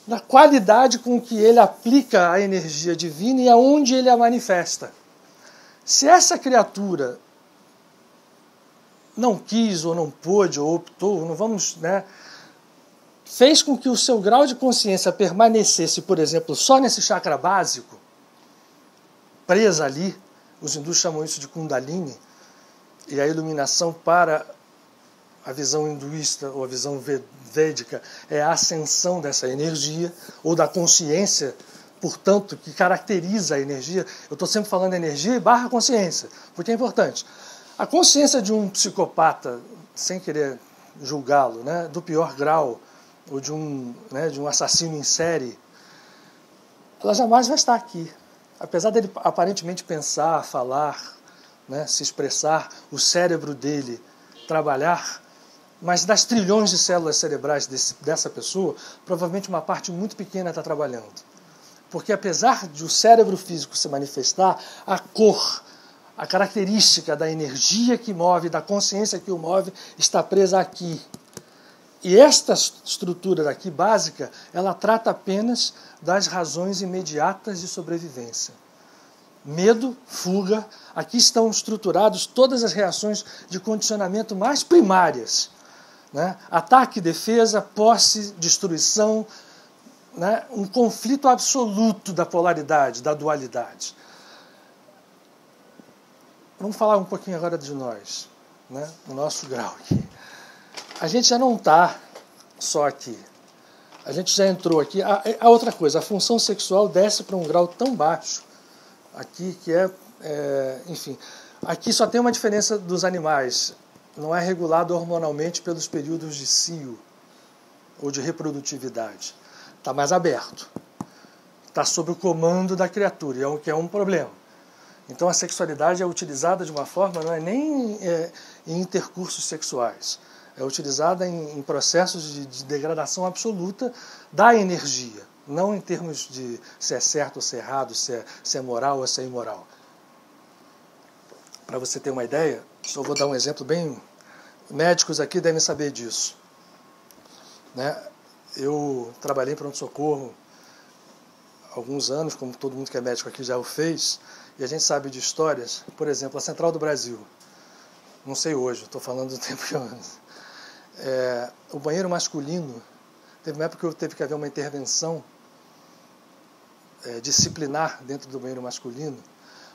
S1: na qualidade com que ele aplica a energia divina e aonde ele a manifesta. Se essa criatura não quis, ou não pôde, ou optou, não vamos, fez com que o seu grau de consciência permanecesse, por exemplo, só nesse chakra básico, presa ali, os hindus chamam isso de Kundalini, e a iluminação para a visão hinduísta ou a visão védica é a ascensão dessa energia, ou da consciência, portanto, que caracteriza a energia. Eu estou sempre falando energia / consciência, porque é importante. A consciência de um psicopata, sem querer julgá-lo, do pior grau, ou de um assassino em série, ela jamais vai estar aqui. Apesar dele aparentemente pensar, falar, se expressar, o cérebro dele trabalhar, mas das trilhões de células cerebrais dessa pessoa, provavelmente uma parte muito pequena está trabalhando. Porque apesar de o cérebro físico se manifestar, a cor, a característica da energia que move, da consciência que o move, está presa aqui. E esta estrutura daqui, básica, ela trata apenas das razões imediatas de sobrevivência. Medo, fuga, aqui estão estruturadas todas as reações de condicionamento mais primárias. Ataque, defesa, posse, destruição, um conflito absoluto da polaridade, da dualidade. Vamos falar um pouquinho agora de nós, no nosso grau aqui. A gente já não está só aqui. A gente já entrou aqui. A outra coisa, a função sexual desce para um grau tão baixo aqui que enfim, aqui só tem uma diferença dos animais. Não é regulado hormonalmente pelos períodos de cio ou de reprodutividade. Está mais aberto. Está sob o comando da criatura, o que é um problema. Então a sexualidade é utilizada de uma forma, não é nem em intercursos sexuais. É utilizada em processos de degradação absoluta da energia, não em termos de se é certo ou se é errado, se é moral ou se é imoral. Para você ter uma ideia, só vou dar um exemplo bem... Médicos aqui devem saber disso. Eu trabalhei em pronto-socorro há alguns anos, como todo mundo que é médico aqui já o fez, e a gente sabe de histórias, por exemplo, a Central do Brasil. Não sei hoje, estou falando do tempo que eu ando. O banheiro masculino, teve uma época que teve que haver uma intervenção disciplinar dentro do banheiro masculino,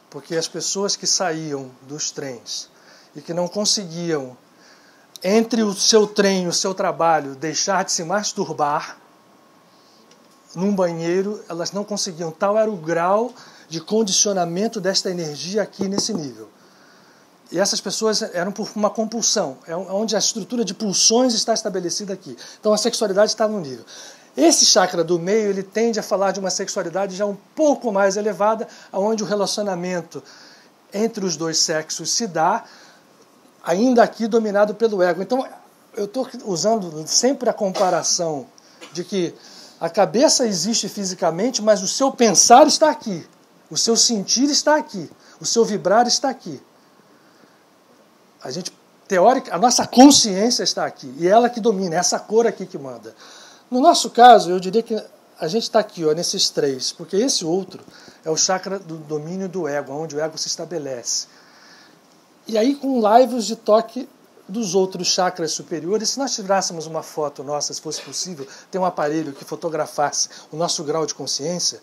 S1: porque as pessoas que saíam dos trens e que não conseguiam, entre o seu trem e o seu trabalho, deixar de se masturbar num banheiro, elas não conseguiam. Tal era o grau de condicionamento desta energia aqui nesse nível. E essas pessoas eram por uma compulsão, onde a estrutura de pulsões está estabelecida aqui. Então a sexualidade está no nível. Esse chakra do meio, ele tende a falar de uma sexualidade já um pouco mais elevada, onde o relacionamento entre os dois sexos se dá, ainda aqui dominado pelo ego. Então eu estou usando sempre a comparação de que a cabeça existe fisicamente, mas o seu pensar está aqui, o seu sentir está aqui, o seu vibrar está aqui. A nossa consciência está aqui, e ela que domina, essa cor aqui que manda. No nosso caso, eu diria que a gente está aqui, ó, nesses três, porque esse outro é o chakra do domínio do ego, onde o ego se estabelece. E aí, com laivos de toque dos outros chakras superiores, se nós tirássemos uma foto nossa, se fosse possível, ter um aparelho que fotografasse o nosso grau de consciência,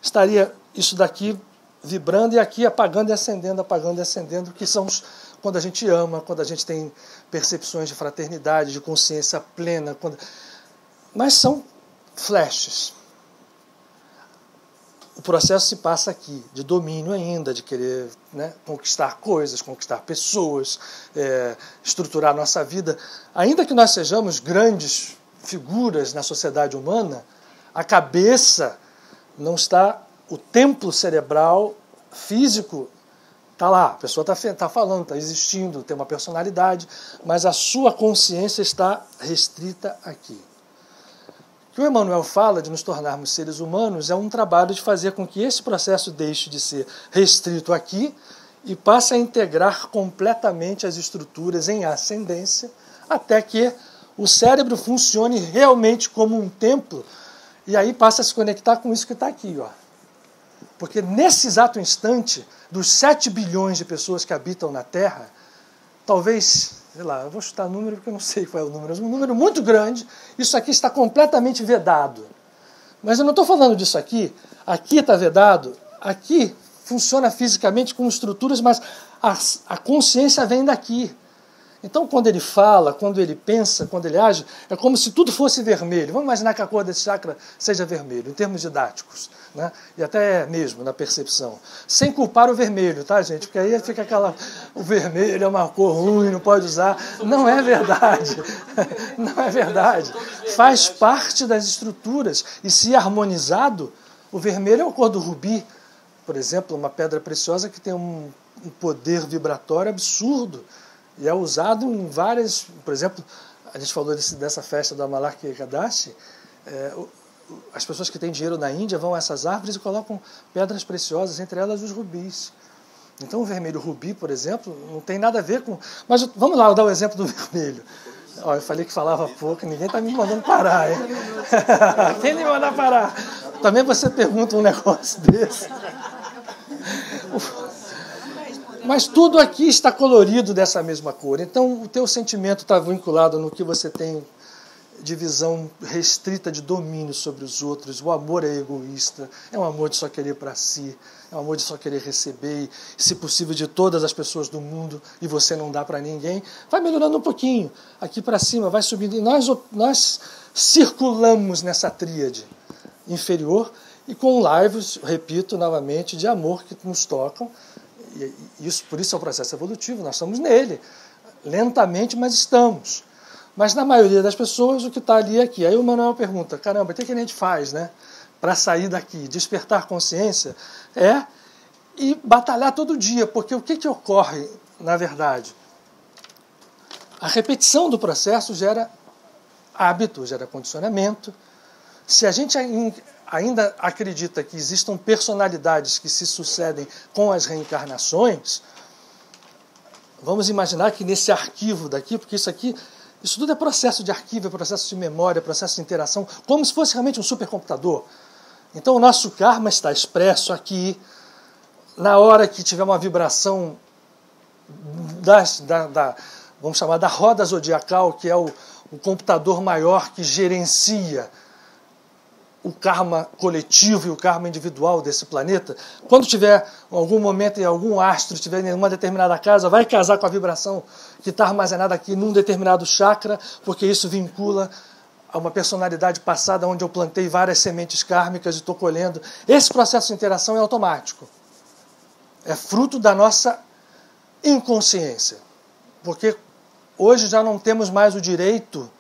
S1: estaria isso daqui vibrando e aqui apagando e acendendo, que são quando a gente ama, quando a gente tem percepções de fraternidade, de consciência plena. Mas são flashes. O processo se passa aqui, de domínio ainda, de querer, né, conquistar coisas, conquistar pessoas, estruturar a nossa vida. Ainda que nós sejamos grandes figuras na sociedade humana, a cabeça não está, o templo cerebral físico está lá, a pessoa está falando, está existindo, tem uma personalidade, mas a sua consciência está restrita aqui. O que o Emmanuel fala de nos tornarmos seres humanos é um trabalho de fazer com que esse processo deixe de ser restrito aqui e passe a integrar completamente as estruturas em ascendência, até que o cérebro funcione realmente como um templo, e aí passa a se conectar com isso que está aqui, ó. Porque nesse exato instante, dos 7 bilhões de pessoas que habitam na Terra, talvez, sei lá, eu vou chutar número porque eu não sei qual é o número, mas um número muito grande, isso aqui está completamente vedado. Mas eu não estou falando disso aqui está vedado, aqui funciona fisicamente com estruturas, mas a consciência vem daqui. Então, quando ele fala, quando ele pensa, quando ele age, é como se tudo fosse vermelho. Vamos imaginar que a cor desse chakra seja vermelho, em termos didáticos, né? E até mesmo na percepção. Sem culpar o vermelho, tá, gente? Porque aí fica o vermelho é uma cor ruim, não pode usar. Não é verdade. Não é verdade. Faz parte das estruturas. E se harmonizado, o vermelho é a cor do rubi, por exemplo, uma pedra preciosa que tem um poder vibratório absurdo. E é usado em várias... Por exemplo, a gente falou dessa festa do Amalak Ekadashi, as pessoas que têm dinheiro na Índia vão a essas árvores e colocam pedras preciosas, entre elas os rubis. Então o vermelho rubi, por exemplo, não tem nada a ver com... Mas vamos lá, eu dar o exemplo do vermelho. Ó, eu falei que falava pouco, ninguém está me mandando parar, hein? Quem me mandar parar? Também você pergunta um negócio desse. Mas tudo aqui está colorido dessa mesma cor. Então, o teu sentimento está vinculado no que você tem de visão restrita de domínio sobre os outros. O amor é egoísta, é um amor de só querer para si, é um amor de só querer receber, e, se possível, de todas as pessoas do mundo, e você não dá para ninguém. Vai melhorando um pouquinho, aqui para cima, vai subindo. E nós circulamos nessa tríade inferior e com laivos, repito novamente, de amor que nos tocam. Por isso é um processo evolutivo, nós estamos nele, lentamente, mas estamos. Mas na maioria das pessoas o que está ali é aqui. Aí o Manuel pergunta, caramba, o que a gente faz, né, para sair daqui? Despertar consciência e batalhar todo dia, porque o que ocorre, na verdade? A repetição do processo gera hábito, gera condicionamento. Se a gente ainda acredita que existam personalidades que se sucedem com as reencarnações, vamos imaginar que nesse arquivo daqui, porque isso tudo é processo de arquivo, é processo de memória, é processo de interação, como se fosse realmente um supercomputador. Então o nosso karma está expresso aqui, na hora que tiver uma vibração vamos chamar da roda zodiacal, que é o computador maior que gerencia o karma coletivo e o karma individual desse planeta, quando tiver algum momento em algum astro, estiver em uma determinada casa, vai casar com a vibração que está armazenada aqui num determinado chakra, porque isso vincula a uma personalidade passada onde eu plantei várias sementes kármicas e estou colhendo. Esse processo de interação é automático. É fruto da nossa inconsciência. Porque hoje já não temos mais o direito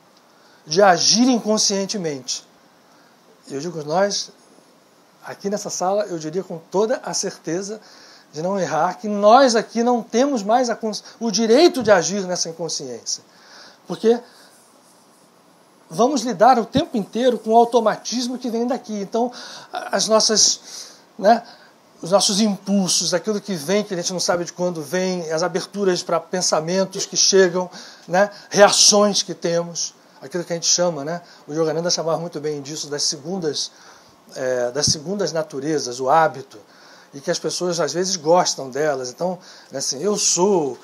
S1: de agir inconscientemente. Eu digo nós, aqui nessa sala, eu diria com toda a certeza de não errar, que nós aqui não temos mais o direito de agir nessa inconsciência. Porque vamos lidar o tempo inteiro com o automatismo que vem daqui. Então, os nossos impulsos, aquilo que vem, que a gente não sabe de quando vem, as aberturas para pensamentos que chegam, né, reações que temos, aquilo que a gente chama, né? O Yogananda chamava muito bem disso, das segundas naturezas, o hábito, e que as pessoas às vezes gostam delas. Então, assim, eu sou,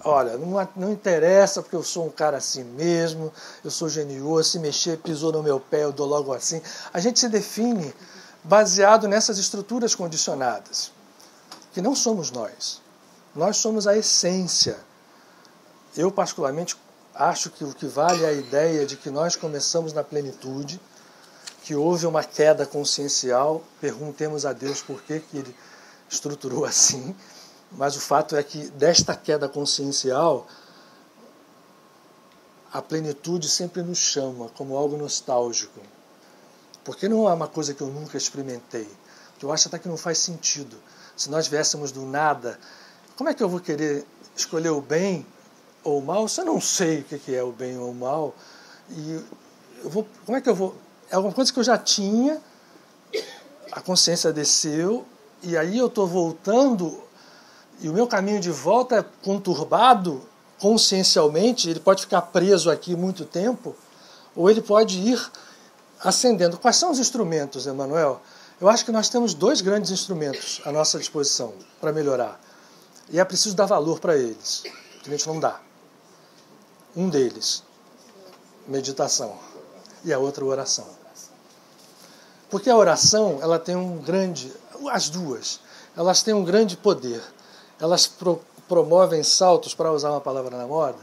S1: olha, não interessa porque eu sou um cara assim mesmo, eu sou genioso, se mexer, pisou no meu pé, eu dou logo assim. A gente se define baseado nessas estruturas condicionadas, que não somos nós. Nós somos a essência. Eu, particularmente, acho que o que vale é a ideia de que nós começamos na plenitude, que houve uma queda consciencial, perguntemos a Deus por que Ele estruturou assim, mas o fato é que desta queda consciencial, a plenitude sempre nos chama como algo nostálgico, porque não é uma coisa que eu nunca experimentei, que eu acho até que não faz sentido. Se nós viéssemos do nada, como é que eu vou querer escolher o bem ou o mal se eu não sei o que é o bem ou o mal? E como é que eu vou... É alguma coisa que eu já tinha, a consciência desceu, e aí eu estou voltando, e o meu caminho de volta é conturbado consciencialmente, ele pode ficar preso aqui muito tempo, ou ele pode ir ascendendo. Quais são os instrumentos, Emanuel? Eu acho que nós temos 2 grandes instrumentos à nossa disposição para melhorar, e é preciso dar valor para eles, que a gente não dá. Um deles, meditação, e a outra, oração. Porque a oração, ela tem as duas, elas têm um grande poder. Elas promovem saltos, para usar uma palavra na moda,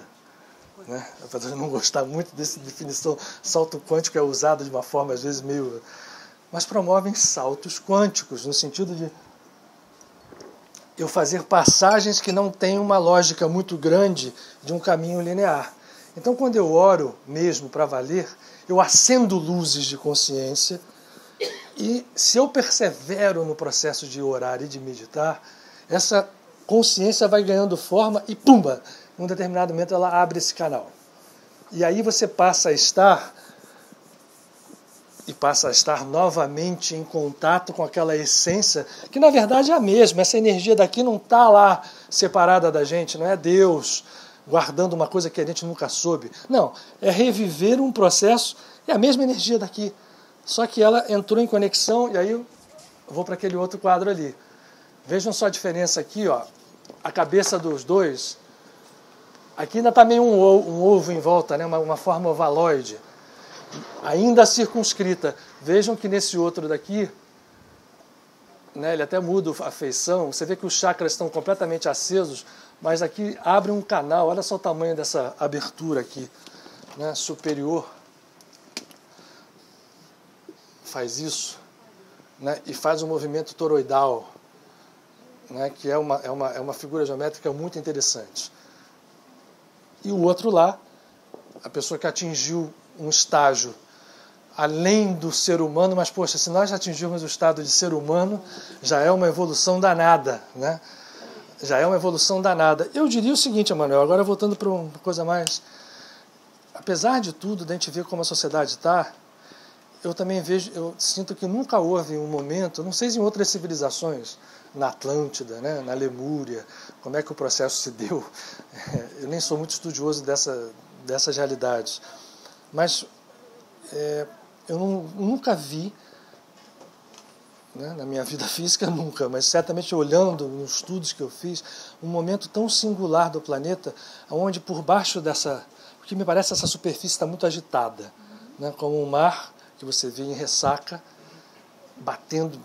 S1: né? Apesar de eu não gostar muito dessa definição, salto quântico é usado de uma forma, às vezes, meio... Mas promovem saltos quânticos, no sentido de eu fazer passagens que não têm uma lógica muito grande de um caminho linear. Então, quando eu oro mesmo para valer, eu acendo luzes de consciência. E se eu persevero no processo de orar e de meditar, essa consciência vai ganhando forma e, pumba, em um determinado momento ela abre esse canal. E aí você passa a estar novamente em contato com aquela essência, que na verdade é a mesma. Essa energia daqui não está lá separada da gente, não é Deus guardando uma coisa que a gente nunca soube. Não, é reviver um processo, é a mesma energia daqui. Só que ela entrou em conexão, e aí eu vou para aquele outro quadro ali. Vejam só a diferença aqui, ó. A cabeça dos dois. Aqui ainda está meio um ovo em volta, né? uma forma ovaloide, ainda circunscrita. Vejam que nesse outro daqui, né, ele até muda a feição. Você vê que os chakras estão completamente acesos, mas aqui abre um canal. Olha só o tamanho dessa abertura aqui, né, superior. Faz isso, né, e faz um movimento toroidal, né, que é uma figura geométrica muito interessante. E o outro lá, a pessoa que atingiu um estágio além do ser humano, mas, poxa, se nós atingirmos o estado de ser humano, já é uma evolução danada, né? Já é uma evolução danada. Eu diria o seguinte, Emanuel, agora voltando para uma coisa mais... Apesar de tudo, da gente ver como a sociedade está, eu sinto que nunca houve um momento, não sei se em outras civilizações, na Atlântida, né, na Lemúria, como é que o processo se deu. Eu nem sou muito estudioso dessas realidades, mas eu nunca vi, né, na minha vida física nunca, mas certamente olhando nos estudos que eu fiz, um momento tão singular do planeta, onde por baixo dessa, porque me parece essa superfície está muito agitada, né, como um mar que você vê em ressaca, batendo,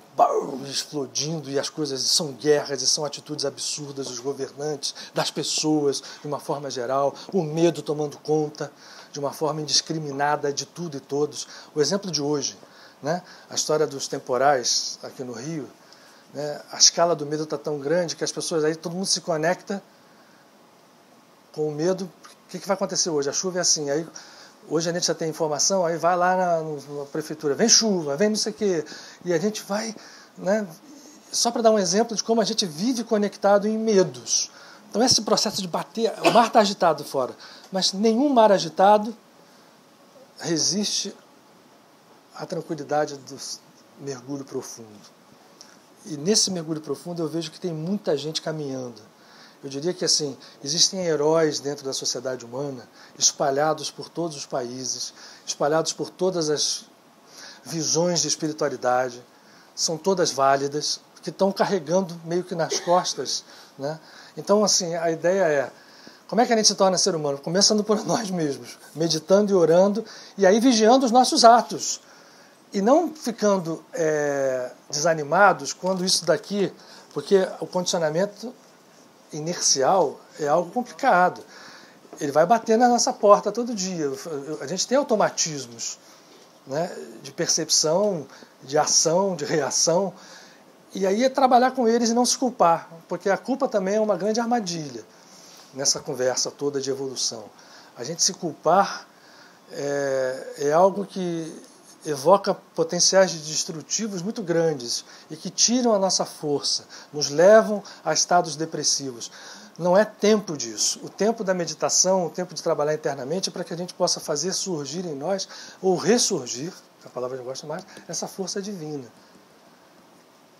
S1: explodindo, e as coisas são guerras e são atitudes absurdas dos governantes, das pessoas, de uma forma geral, o medo tomando conta de uma forma indiscriminada de tudo e todos. O exemplo de hoje, né, a história dos temporais aqui no Rio, né, a escala do medo está tão grande que as pessoas aí, todo mundo se conecta com o medo. O que vai acontecer hoje? A chuva é assim, aí hoje a gente já tem informação, aí vai lá na prefeitura, vem chuva, vem não sei o quê, e a gente vai, né, só para dar um exemplo de como a gente vive conectado em medos. Então esse processo de bater, o mar está agitado fora, mas nenhum mar agitado resiste à tranquilidade do mergulho profundo. E nesse mergulho profundo eu vejo que tem muita gente caminhando. Eu diria que assim, existem heróis dentro da sociedade humana, espalhados por todos os países, espalhados por todas as visões de espiritualidade, são todas válidas, que estão carregando meio que nas costas, né? Então, assim, a ideia é, como é que a gente se torna ser humano? Começando por nós mesmos, meditando e orando, e aí vigiando os nossos atos. E não ficando desanimados quando isso daqui, porque o condicionamento inercial é algo complicado. Ele vai bater na nossa porta todo dia. A gente tem automatismos, né, de percepção, de ação, de reação. E aí é trabalhar com eles e não se culpar, porque a culpa também é uma grande armadilha nessa conversa toda de evolução. A gente se culpar é algo que evoca potenciais destrutivos muito grandes e que tiram a nossa força, nos levam a estados depressivos. Não é tempo disso. O tempo da meditação, o tempo de trabalhar internamente é para que a gente possa fazer surgir em nós, ou ressurgir, a palavra que eu gosto mais, essa força divina.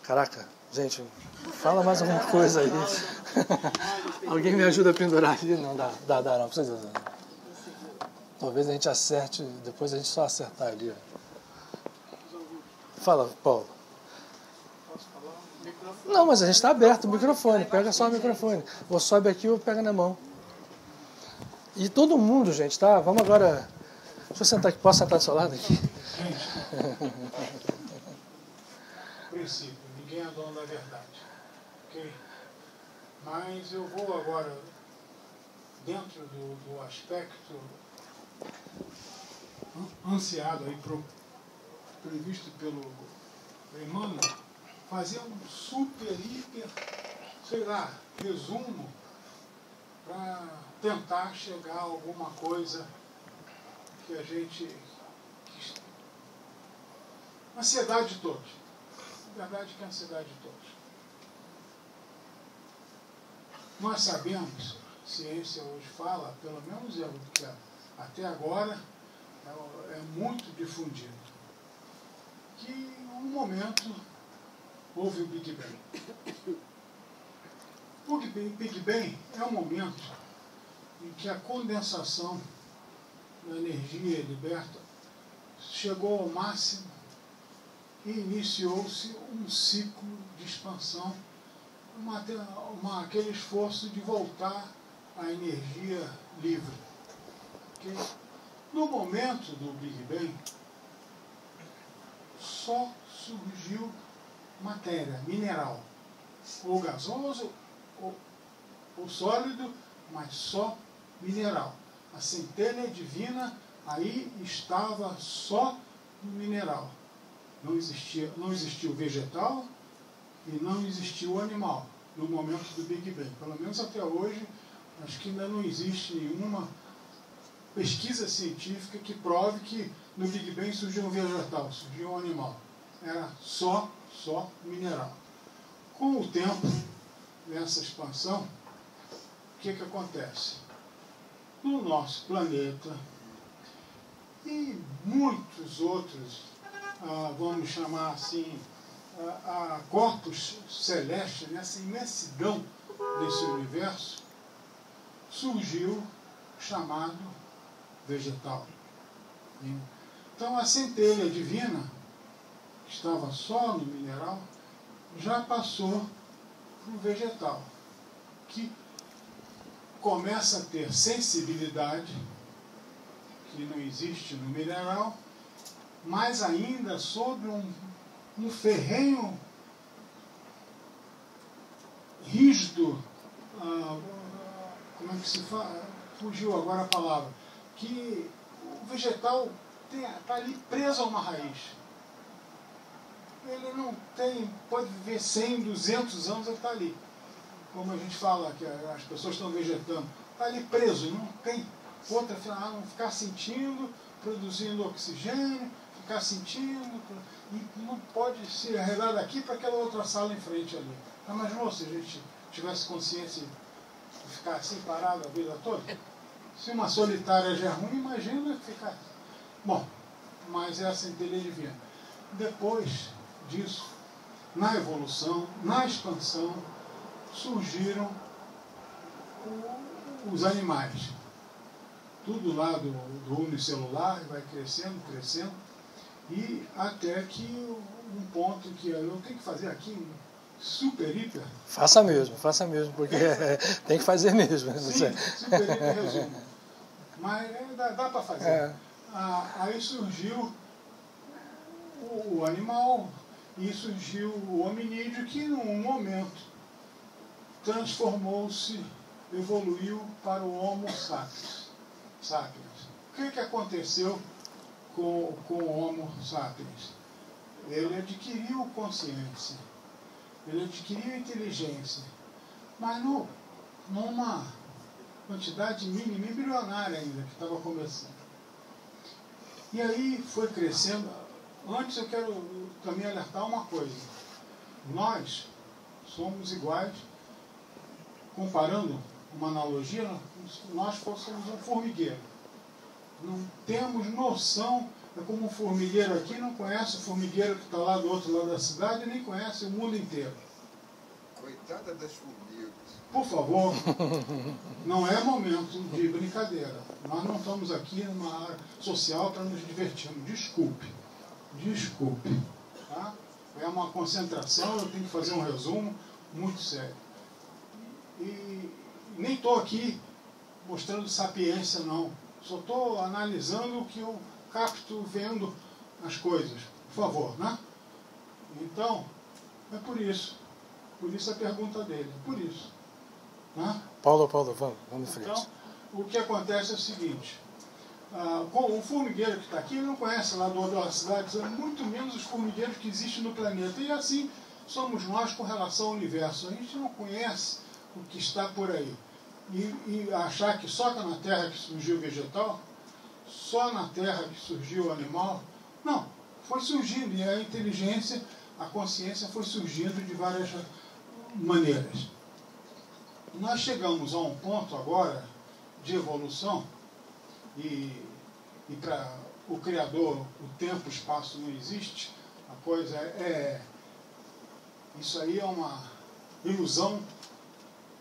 S1: Caraca, gente, fala mais alguma coisa aí. Alguém me ajuda a pendurar ali? Não, dá, não precisa. Talvez a gente acerte, depois a gente só acertar ali. Ó. Fala, Paulo. Não, mas a gente está aberto, o microfone, pega só o microfone. Ou sobe aqui ou pega na mão. E todo mundo, gente, tá? Vamos agora... Deixa eu sentar aqui, posso sentar do seu lado aqui?
S4: Princípio, ninguém é dono da verdade. Ok? Mas eu vou agora, dentro do aspecto ansiado aí, previsto pelo Emmanuel, fazer um super, hiper, sei lá, resumo para tentar chegar a alguma coisa que a gente... Ansiedade de todos. Na verdade, que é a ansiedade de todos. Nós sabemos, a ciência hoje fala, pelo menos é o que até agora é muito difundido, que em um momento houve o Big Bang. O Big Bang é um momento em que a condensação da energia liberta chegou ao máximo e iniciou-se um ciclo de expansão, aquele esforço de voltar à energia livre. Okay? No momento do Big Bang, só surgiu matéria, mineral, ou gasoso, ou sólido, mas só mineral. A centelha divina aí estava só no mineral. Não existia o vegetal e não existia o animal no momento do Big Bang. Pelo menos até hoje, acho que ainda não existe nenhuma pesquisa científica que prove que no Big Bang surgiu um vegetal, surgiu um animal. Era só mineral. Com o tempo, nessa expansão, o que acontece? No nosso planeta e muitos outros, vamos chamar assim, corpos celestes, nessa imensidão desse universo, surgiu o chamado vegetal. Então a centelha divina, que estava só no mineral, já passou para o vegetal, que começa a ter sensibilidade, que não existe no mineral, mas ainda sob um ferrenho rígido, como é que se fala? Fugiu agora a palavra, que o vegetal está ali preso a uma raiz. Ele não tem, pode viver 100, 200 anos, ele está ali. Como a gente fala, que as pessoas estão vegetando, está ali preso, não tem outra, não ficar sentindo, produzindo oxigênio, ficar sentindo, e não pode se arredar daqui para aquela outra sala em frente ali. Imaginou se a gente tivesse consciência de ficar assim parado a vida toda? Se uma solitária já é ruim, imagina ficar... Bom, mas é a centelha divina. Depois disso, na evolução, na expansão, surgiram os animais. Tudo lá do unicelular vai crescendo, crescendo, e até que um ponto que eu tenho que fazer aqui um super, hiper...
S1: Faça mesmo, porque tem que fazer mesmo.
S4: Sim, super, hiper resumo. Mas dá para fazer.
S1: É.
S4: Aí surgiu o animal e surgiu o hominídeo, que num momento transformou-se, evoluiu para o Homo sapiens. O que aconteceu com o Homo sapiens? Ele adquiriu consciência, ele adquiriu inteligência, mas numa quantidade mínima, embrionária ainda, que estava começando. E aí foi crescendo. Antes eu quero também alertar uma coisa. Nós somos iguais, comparando uma analogia, nós fôssemos um formigueiro. Não temos noção, é como um formigueiro aqui não conhece o formigueiro que está lá do outro lado da cidade, nem conhece o mundo inteiro.
S5: Coitada das formigas.
S4: Por favor, não é momento de brincadeira. Nós não estamos aqui numa área social para nos divertirmos. Desculpe. Tá? É uma concentração, eu tenho que fazer um resumo muito sério. E nem estou aqui mostrando sapiência, não. Só estou analisando o que eu capto vendo as coisas. Por favor, né? Então, é por isso. Por isso a pergunta dele. Por isso. Né?
S1: Paulo, vamos em frente.
S4: Então, o que acontece é o seguinte. O formigueiro que está aqui, ele não conhece lá do outro lado da cidade, muito menos os formigueiros que existem no planeta. E assim somos nós com relação ao universo. A gente não conhece o que está por aí. E achar que só está na Terra que surgiu o vegetal, só na Terra que surgiu o animal, não. Foi surgindo, e a inteligência, a consciência foi surgindo de várias maneiras. Nós chegamos a um ponto agora de evolução, e para o Criador o tempo e o espaço não existe, a coisa isso aí é uma ilusão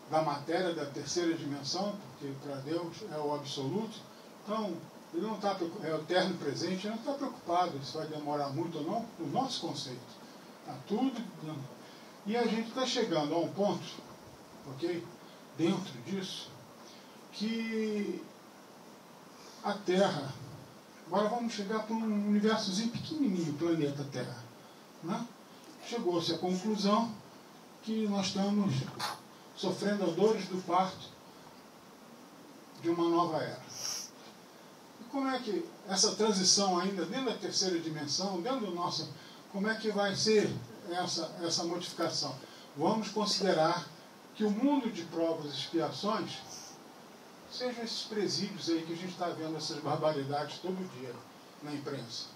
S4: da matéria da terceira dimensão, porque para Deus é o absoluto. Então, ele não está, é o eterno presente, ele não está preocupado se vai demorar muito ou não, no nosso conceito. Está tudo. E a gente está chegando a um ponto, ok? Dentro disso, que a Terra, agora vamos chegar para um universozinho pequenininho, o planeta Terra, né? Chegou-se à conclusão que nós estamos sofrendo as dores do parto de uma nova era. E como é que essa transição ainda dentro da terceira dimensão, dentro do nosso, como é que vai ser essa modificação? Vamos considerar que o mundo de provas e expiações sejam esses presídios aí que a gente está vendo essas barbaridades todo dia na imprensa.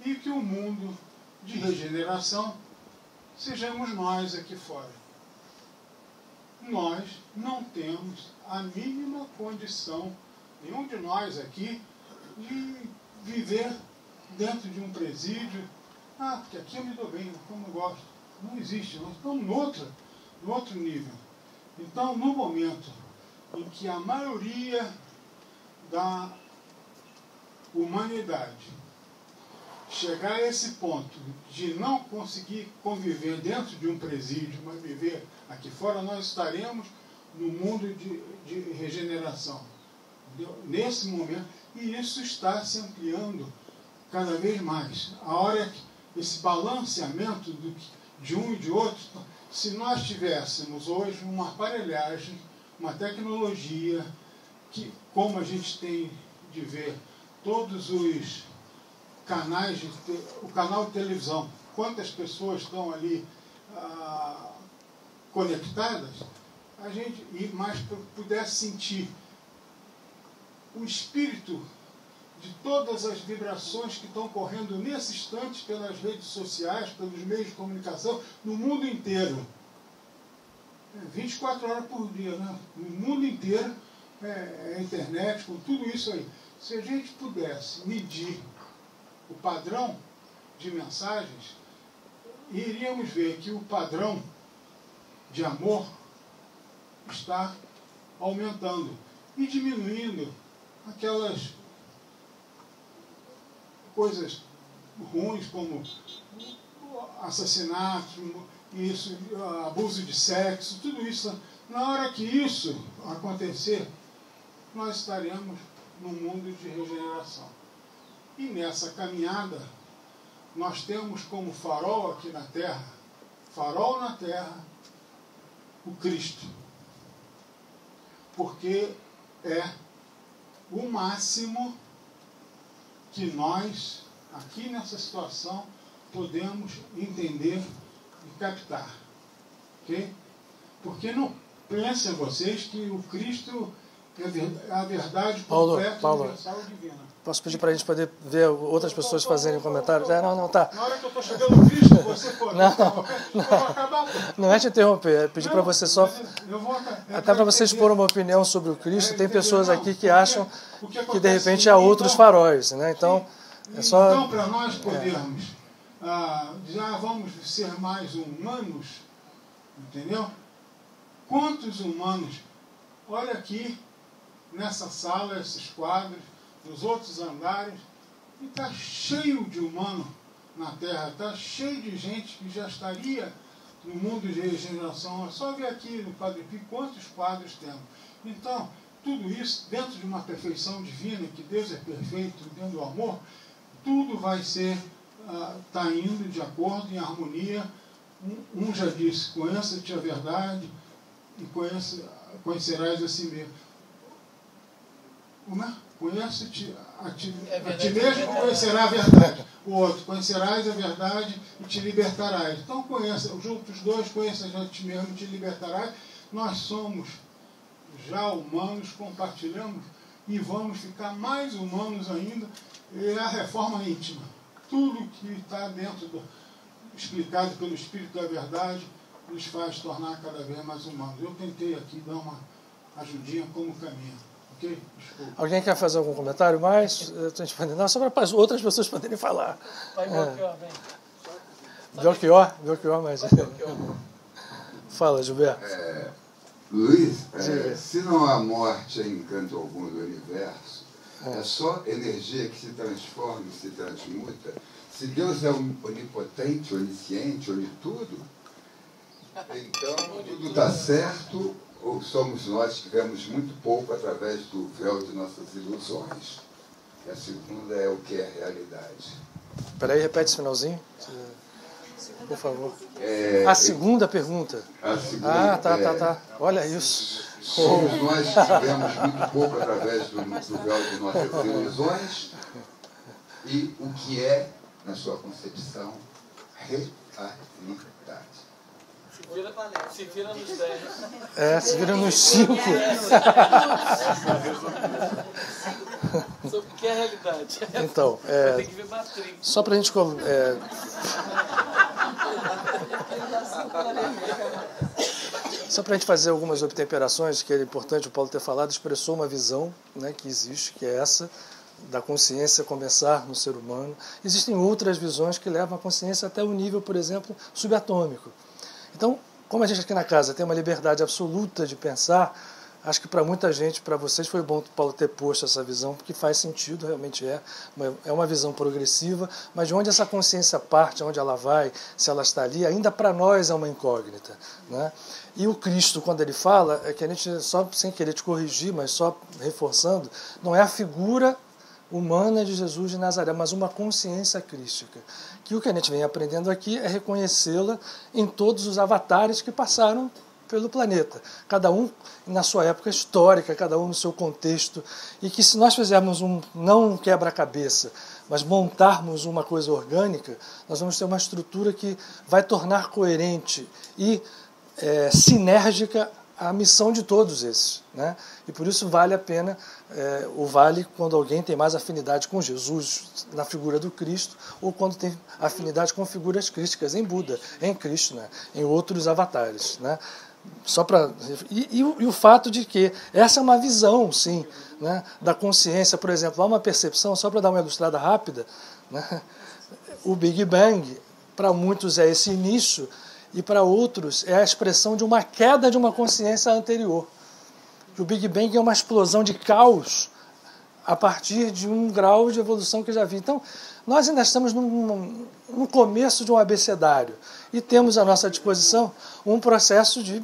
S4: E que o mundo de regeneração sejamos nós aqui fora. Nós não temos a mínima condição, nenhum de nós aqui, de viver dentro de um presídio. Porque aqui eu me dou bem, como eu gosto. Não existe, nós estamos no outro nível. Então, no momento em que a maioria da humanidade chegar a esse ponto de não conseguir conviver dentro de um presídio, mas viver aqui fora, nós estaremos no mundo de regeneração. Entendeu? Nesse momento, e isso está se ampliando cada vez mais. A hora que esse balanceamento de um e de outro, se nós tivéssemos hoje uma aparelhagem, uma tecnologia, que, como a gente tem de ver, todos os canais, o canal de televisão, quantas pessoas estão ali conectadas, a gente, mas pudesse sentir o espírito de todas as vibrações que estão correndo nesse instante pelas redes sociais, pelos meios de comunicação, no mundo inteiro. 24 horas por dia, né? No mundo inteiro, a internet, com tudo isso aí. Se a gente pudesse medir o padrão de mensagens, iríamos ver que o padrão de amor está aumentando e diminuindo aquelas coisas ruins como assassinato, isso, abuso de sexo, tudo isso. Na hora que isso acontecer, nós estaremos num mundo de regeneração. E nessa caminhada, nós temos como farol aqui na Terra, o Cristo. Porque é o máximo que nós, aqui nessa situação, podemos entender e captar. Ok? Porque não pensem vocês que o Cristo é a verdade completa,
S1: Paulo,
S4: universal e divina.
S1: posso pedir para a gente poder ver outras pessoas fazerem comentários? Não, tá.
S4: Na hora que eu estou chegando no Cristo, você for.
S1: Não.
S4: Eu vou acabar.
S1: Não é te interromper, é pedir para você só...
S4: Eu vou
S1: Até para você expor uma opinião sobre o Cristo, tem pessoas aqui que acham
S4: o
S1: que
S4: acontece
S1: de repente há outros faróis, né? Então, é só...
S4: Então, para nós podermos, já vamos ser mais humanos, entendeu? Quantos humanos? Olha aqui, nessa sala, esses quadros, nos outros andares, e está cheio de humano na Terra, está cheio de gente que já estaria no mundo de regeneração. É só ver aqui no Padre Pio quantos quadros temos. Então, tudo isso, dentro de uma perfeição divina, que Deus é perfeito, dentro do amor, tudo vai ser, está indo de acordo, em harmonia. Um já disse, conheça-te a verdade e conhecerás a si mesmo. Conhece-te a ti mesmo e conhecerá a verdade. O outro, conhecerás a verdade e te libertarás. Então conheça, os outros dois, conheças a ti mesmo e te libertarás. Nós somos já humanos, compartilhamos e vamos ficar mais humanos ainda. É a reforma íntima. Tudo que está dentro explicado pelo Espírito da Verdade nos faz tornar cada vez mais humanos. Eu tentei aqui dar uma ajudinha como caminho. Ok? Desculpa.
S1: Alguém quer fazer algum comentário mais? Não, só para as outras pessoas poderem falar.
S3: Vai, Belchior, vem.
S1: Belchior, mas... Fala, Gilberto.
S5: Luiz, se não há morte em canto algum do universo, é só energia que se transforma e se transmuta. Se Deus é onipotente, onisciente, onitudo, então tudo está certo, ou somos nós que vemos muito pouco através do véu de nossas ilusões. E a segunda é o que é a realidade.
S1: Espera aí, repete esse finalzinho, por favor. A segunda pergunta.
S5: A segunda,
S1: tá. Olha isso.
S5: Somos nós que vemos muito pouco através do véu de nossas ilusões. E o que é, na sua concepção, realidade.
S3: Se vira nos 10.
S1: Se vira nos 5.
S3: Sobre o que é a realidade.
S1: Então,
S3: Vai ter que ver Matrix.
S1: só para a gente... Só para a gente fazer algumas obtemperações, que é importante o Paulo ter falado, expressou uma visão, né, que existe, que é essa, da consciência começar no ser humano. Existem outras visões que levam a consciência até o nível, por exemplo, subatômico. Então, como a gente aqui na casa tem uma liberdade absoluta de pensar, acho que para muita gente, para vocês, foi bom o Paulo ter posto essa visão, porque faz sentido, realmente é uma visão progressiva, mas de onde essa consciência parte, onde ela vai, se ela está ali, ainda para nós é uma incógnita, né? E o Cristo, quando ele fala, é que a gente, só sem querer te corrigir, mas só reforçando, não é a figura humana de Jesus de Nazaré, mas uma consciência crística. Que o que a gente vem aprendendo aqui é reconhecê-la em todos os avatares que passaram pelo planeta, cada um na sua época histórica, cada um no seu contexto, e que se nós fizermos não um quebra-cabeça, mas montarmos uma coisa orgânica, nós vamos ter uma estrutura que vai tornar coerente e sinérgica a missão de todos esses, né? E por isso vale a pena, vale quando alguém tem mais afinidade com Jesus na figura do Cristo, ou quando tem afinidade com figuras crísticas em Buda, em Krishna, em outros avatares, né? E o fato de que essa é uma visão, sim, né, da consciência. Por exemplo, há uma percepção, só para dar uma ilustrada rápida, né, o Big Bang, para muitos é esse início, e para outros é a expressão de uma queda de uma consciência anterior. que o Big Bang é uma explosão de caos a partir de um grau de evolução que eu já vi. Então, nós ainda estamos no começo de um abecedário e temos à nossa disposição um processo de...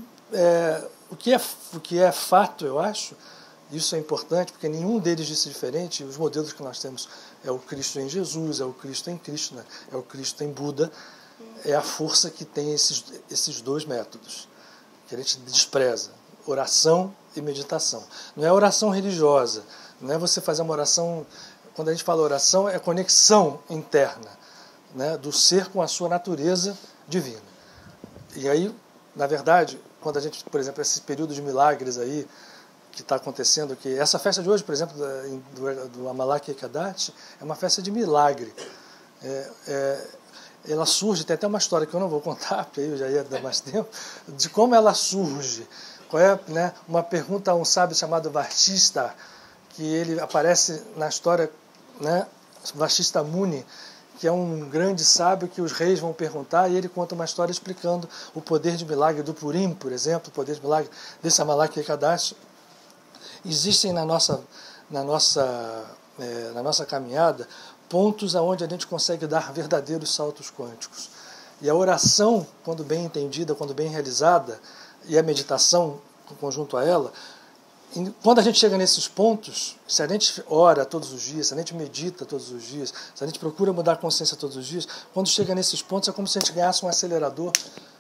S1: o que é fato, eu acho, isso é importante, porque nenhum deles disse diferente. Os modelos que nós temos é o Cristo em Jesus, é o Cristo em Krishna, é o Cristo em Buda. É a força que tem esses dois métodos, que a gente despreza, oração e meditação. Não é oração religiosa, não é você fazer uma oração... Quando a gente fala oração, é conexão interna, né, do ser com a sua natureza divina. E aí, na verdade, quando a gente, por exemplo, esse período de milagres aí, que está acontecendo, que essa festa de hoje, por exemplo, do Amalak Ekadashi, é uma festa de milagre. Ela surge, tem até uma história que eu não vou contar, porque aí eu já ia dar mais tempo, de como ela surge. Qual é, né, uma pergunta a um sábio chamado Vashista, que ele aparece na história, né, Vashista Muni, que é um grande sábio que os reis vão perguntar, e ele conta uma história explicando o poder de milagre do Purim, por exemplo, o poder de milagre desse Amalak Ekadashi. Existem na nossa caminhada pontos aonde a gente consegue dar verdadeiros saltos quânticos. E a oração, quando bem entendida, quando bem realizada, e a meditação, em conjunto a ela, quando a gente chega nesses pontos, se a gente ora todos os dias, se a gente medita todos os dias, se a gente procura mudar a consciência todos os dias, quando chega nesses pontos é como se a gente ganhasse um acelerador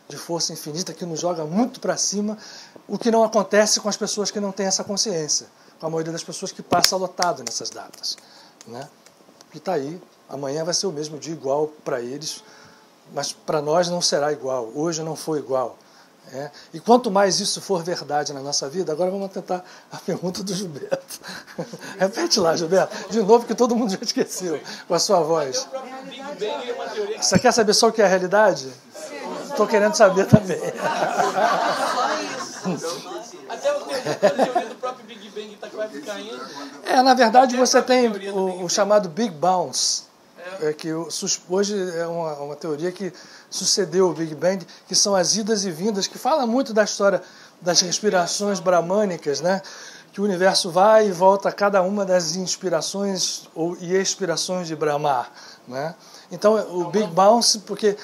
S1: de força infinita que nos joga muito para cima, o que não acontece com as pessoas que não têm essa consciência, com a maioria das pessoas que passa lotado nessas datas, né? Que está aí, amanhã vai ser o mesmo dia igual para eles, mas para nós não será igual, hoje não foi igual. E quanto mais isso for verdade na nossa vida, agora vamos tentar a pergunta do Gilberto. Repete lá, Gilberto, de novo, que todo mundo já esqueceu, com a sua voz. Você quer saber só o que é a realidade? Estou querendo saber também.
S3: Até a teoria do próprio Big Bang está quase caindo.
S1: Na verdade, você tem o chamado Big Bounce, que hoje é uma teoria que sucedeu o Big Bang, que são as idas e vindas, que fala muito da história das respirações bramânicas, né? Que o universo vai e volta a cada uma das inspirações e expirações de Brahma, né? Então, o Big Bounce, porque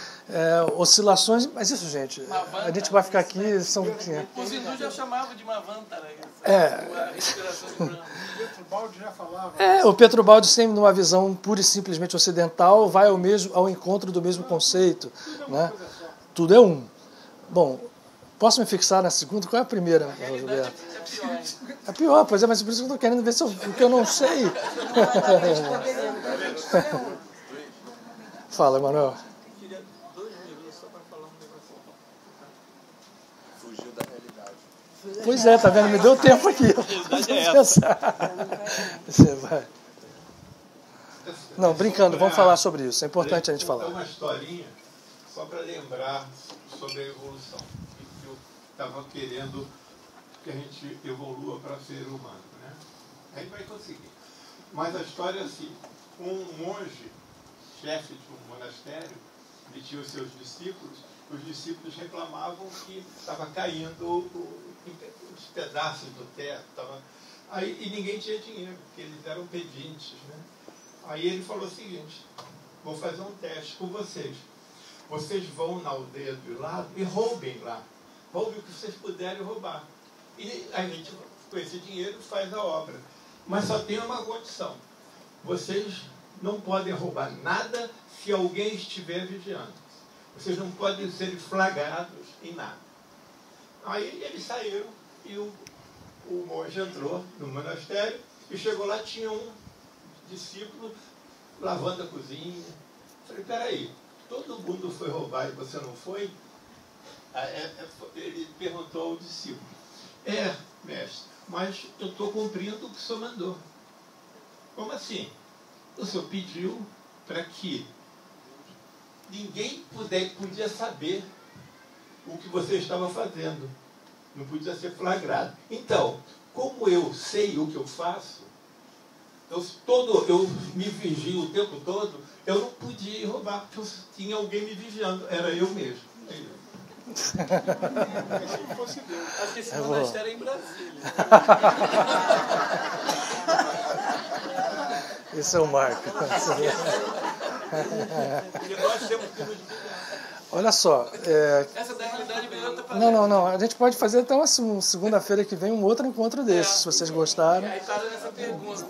S1: oscilações... Mas isso, gente, a gente vai ficar aqui...
S3: Os hindus já chamavam de Mavantara. A respiração de Brahma.
S4: O Petrobaldi já falava.
S1: O Petrobaldi, sempre numa visão pura e simplesmente ocidental, vai ao encontro do mesmo conceito, né? Tudo é um. Bom, posso me fixar na segunda? Qual é a primeira, Roberto? É pior, pois é, mas por isso que eu estou querendo ver o que eu não sei. Fala, Manuel.
S3: Eu queria 2 minutos só para falar um negócio.
S6: Fugiu da realidade.
S1: Pois é, tá vendo? Me deu tempo aqui. Você vai. Não, brincando, vamos falar sobre isso. É importante a gente falar.
S2: Uma historinha, só para lembrar sobre a evolução. Que eu estava querendo que a gente evolua para ser humano, né? Aí vai conseguir. Mas a história é assim: um monge, chefe de um monastério, ele tinha os seus discípulos. Os discípulos reclamavam que estava caindo os pedaços do teto. E ninguém tinha dinheiro, porque eles eram pedintes, né? Aí ele falou o seguinte: vou fazer um teste com vocês. Vocês vão na aldeia do lado e roubem lá. Roubem o que vocês puderem roubar. E a gente, com esse dinheiro, faz a obra. Mas só tem uma condição: vocês não podem roubar nada se alguém estiver vigiando. Vocês não podem ser flagrados em nada. Aí eles saíram e o monge entrou no monastério e chegou lá, tinha um discípulo lavando a cozinha. Falei: peraí, todo mundo foi roubar e você não foi? Ele perguntou ao discípulo: mestre, mas eu estou cumprindo o que o senhor mandou. Como assim? O senhor pediu para que ninguém podia saber o que você estava fazendo. Não podia ser flagrado. Então, como eu sei o que eu faço, eu me vigio o tempo todo, eu não podia ir roubar, porque tinha alguém me vigiando. Era eu mesmo.
S4: Achei que fosse Deus.
S3: Acho que esse monastério é em Brasília.
S1: Esse é o Marco.
S3: Porque nós temos que nos ligar.
S1: Olha só.
S3: Essa da realidade veio outra para
S1: Não. A gente pode fazer até uma segunda-feira que vem um outro encontro desse, se vocês gostaram.
S3: Aí para nessa pergunta.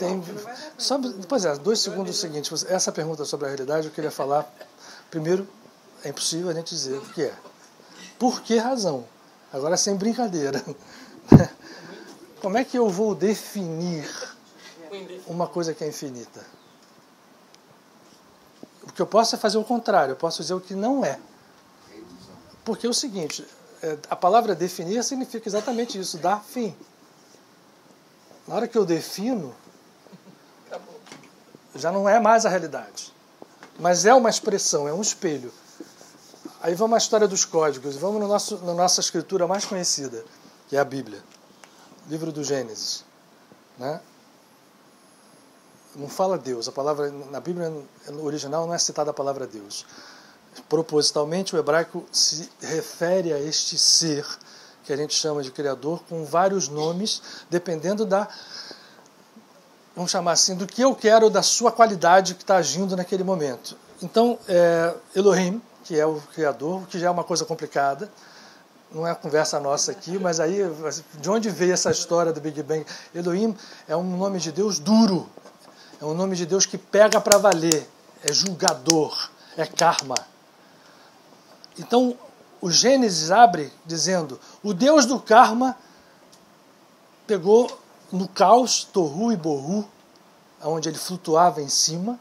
S1: Pois é, 2 segundos seguintes. Essa pergunta sobre a realidade eu queria falar. Primeiro, é impossível a gente dizer o que é. Por que razão? Agora sem brincadeira. Como é que eu vou definir uma coisa que é infinita? O que eu posso é fazer o contrário, eu posso dizer o que não é. Porque é o seguinte, a palavra definir significa exatamente isso, dar fim. Na hora que eu defino, já não é mais a realidade. Mas é uma expressão, é um espelho. Aí vamos à história dos códigos, vamos na nossa escritura mais conhecida, que é a Bíblia, livro do Gênesis. Né? Não fala Deus, a palavra na Bíblia no original não é citada a palavra Deus. Propositalmente o hebraico se refere a este ser que a gente chama de Criador com vários nomes, dependendo vamos chamar assim, do que eu quero, da sua qualidade que está agindo naquele momento. Então, Elohim, que é o Criador, que já é uma coisa complicada, não é a conversa nossa aqui, mas aí, de onde veio essa história do Big Bang? Elohim é um nome de Deus duro, é um nome de Deus que pega para valer, é julgador, é karma. Então, o Gênesis abre dizendo, o Deus do karma pegou no caos, Tohu e Bohu, onde ele flutuava em cima,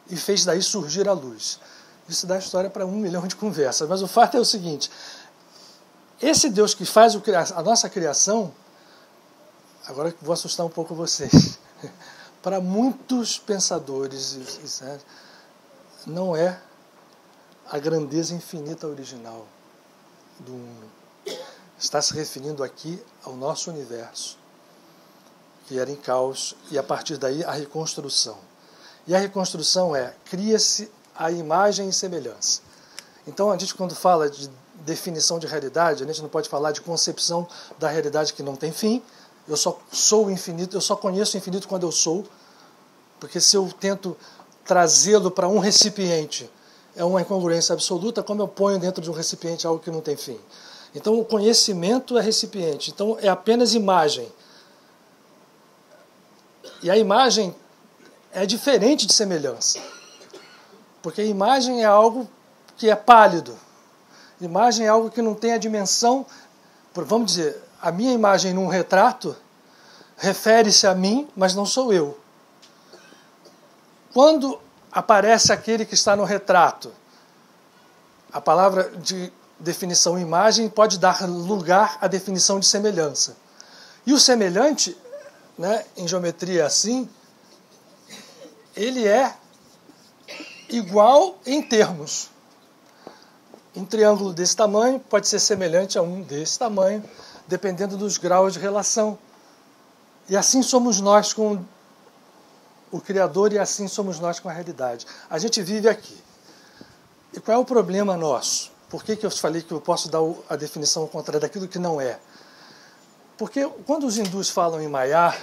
S1: e fez daí surgir a luz. Isso dá história para 1 milhão de conversas, mas o fato é o seguinte, esse Deus que faz a nossa criação, agora vou assustar um pouco vocês, para muitos pensadores, não é a grandeza infinita original do Uno. Está se referindo aqui ao nosso universo, que era em caos, e a partir daí a reconstrução. E a reconstrução cria-se a imagem e semelhança. Então a gente quando fala de definição de realidade, a gente não pode falar de concepção da realidade que não tem fim, eu só sou o infinito, eu só conheço o infinito quando eu sou, porque se eu tento trazê-lo para um recipiente, é uma incongruência absoluta, como eu ponho dentro de um recipiente algo que não tem fim. Então o conhecimento é recipiente, então é apenas imagem. E a imagem é diferente de semelhança, porque a imagem é algo que é pálido, imagem é algo que não tem a dimensão, vamos dizer, a minha imagem num retrato refere-se a mim, mas não sou eu. Quando aparece aquele que está no retrato, a palavra de definição imagem pode dar lugar à definição de semelhança. E o semelhante, né, em geometria assim, ele é igual em termos. Um triângulo desse tamanho pode ser semelhante a um desse tamanho, dependendo dos graus de relação. E assim somos nós com o Criador e assim somos nós com a realidade. A gente vive aqui. E qual é o problema nosso? Por que eu falei que eu posso dar a definição ao contrário daquilo que não é? Porque quando os hindus falam em Maya,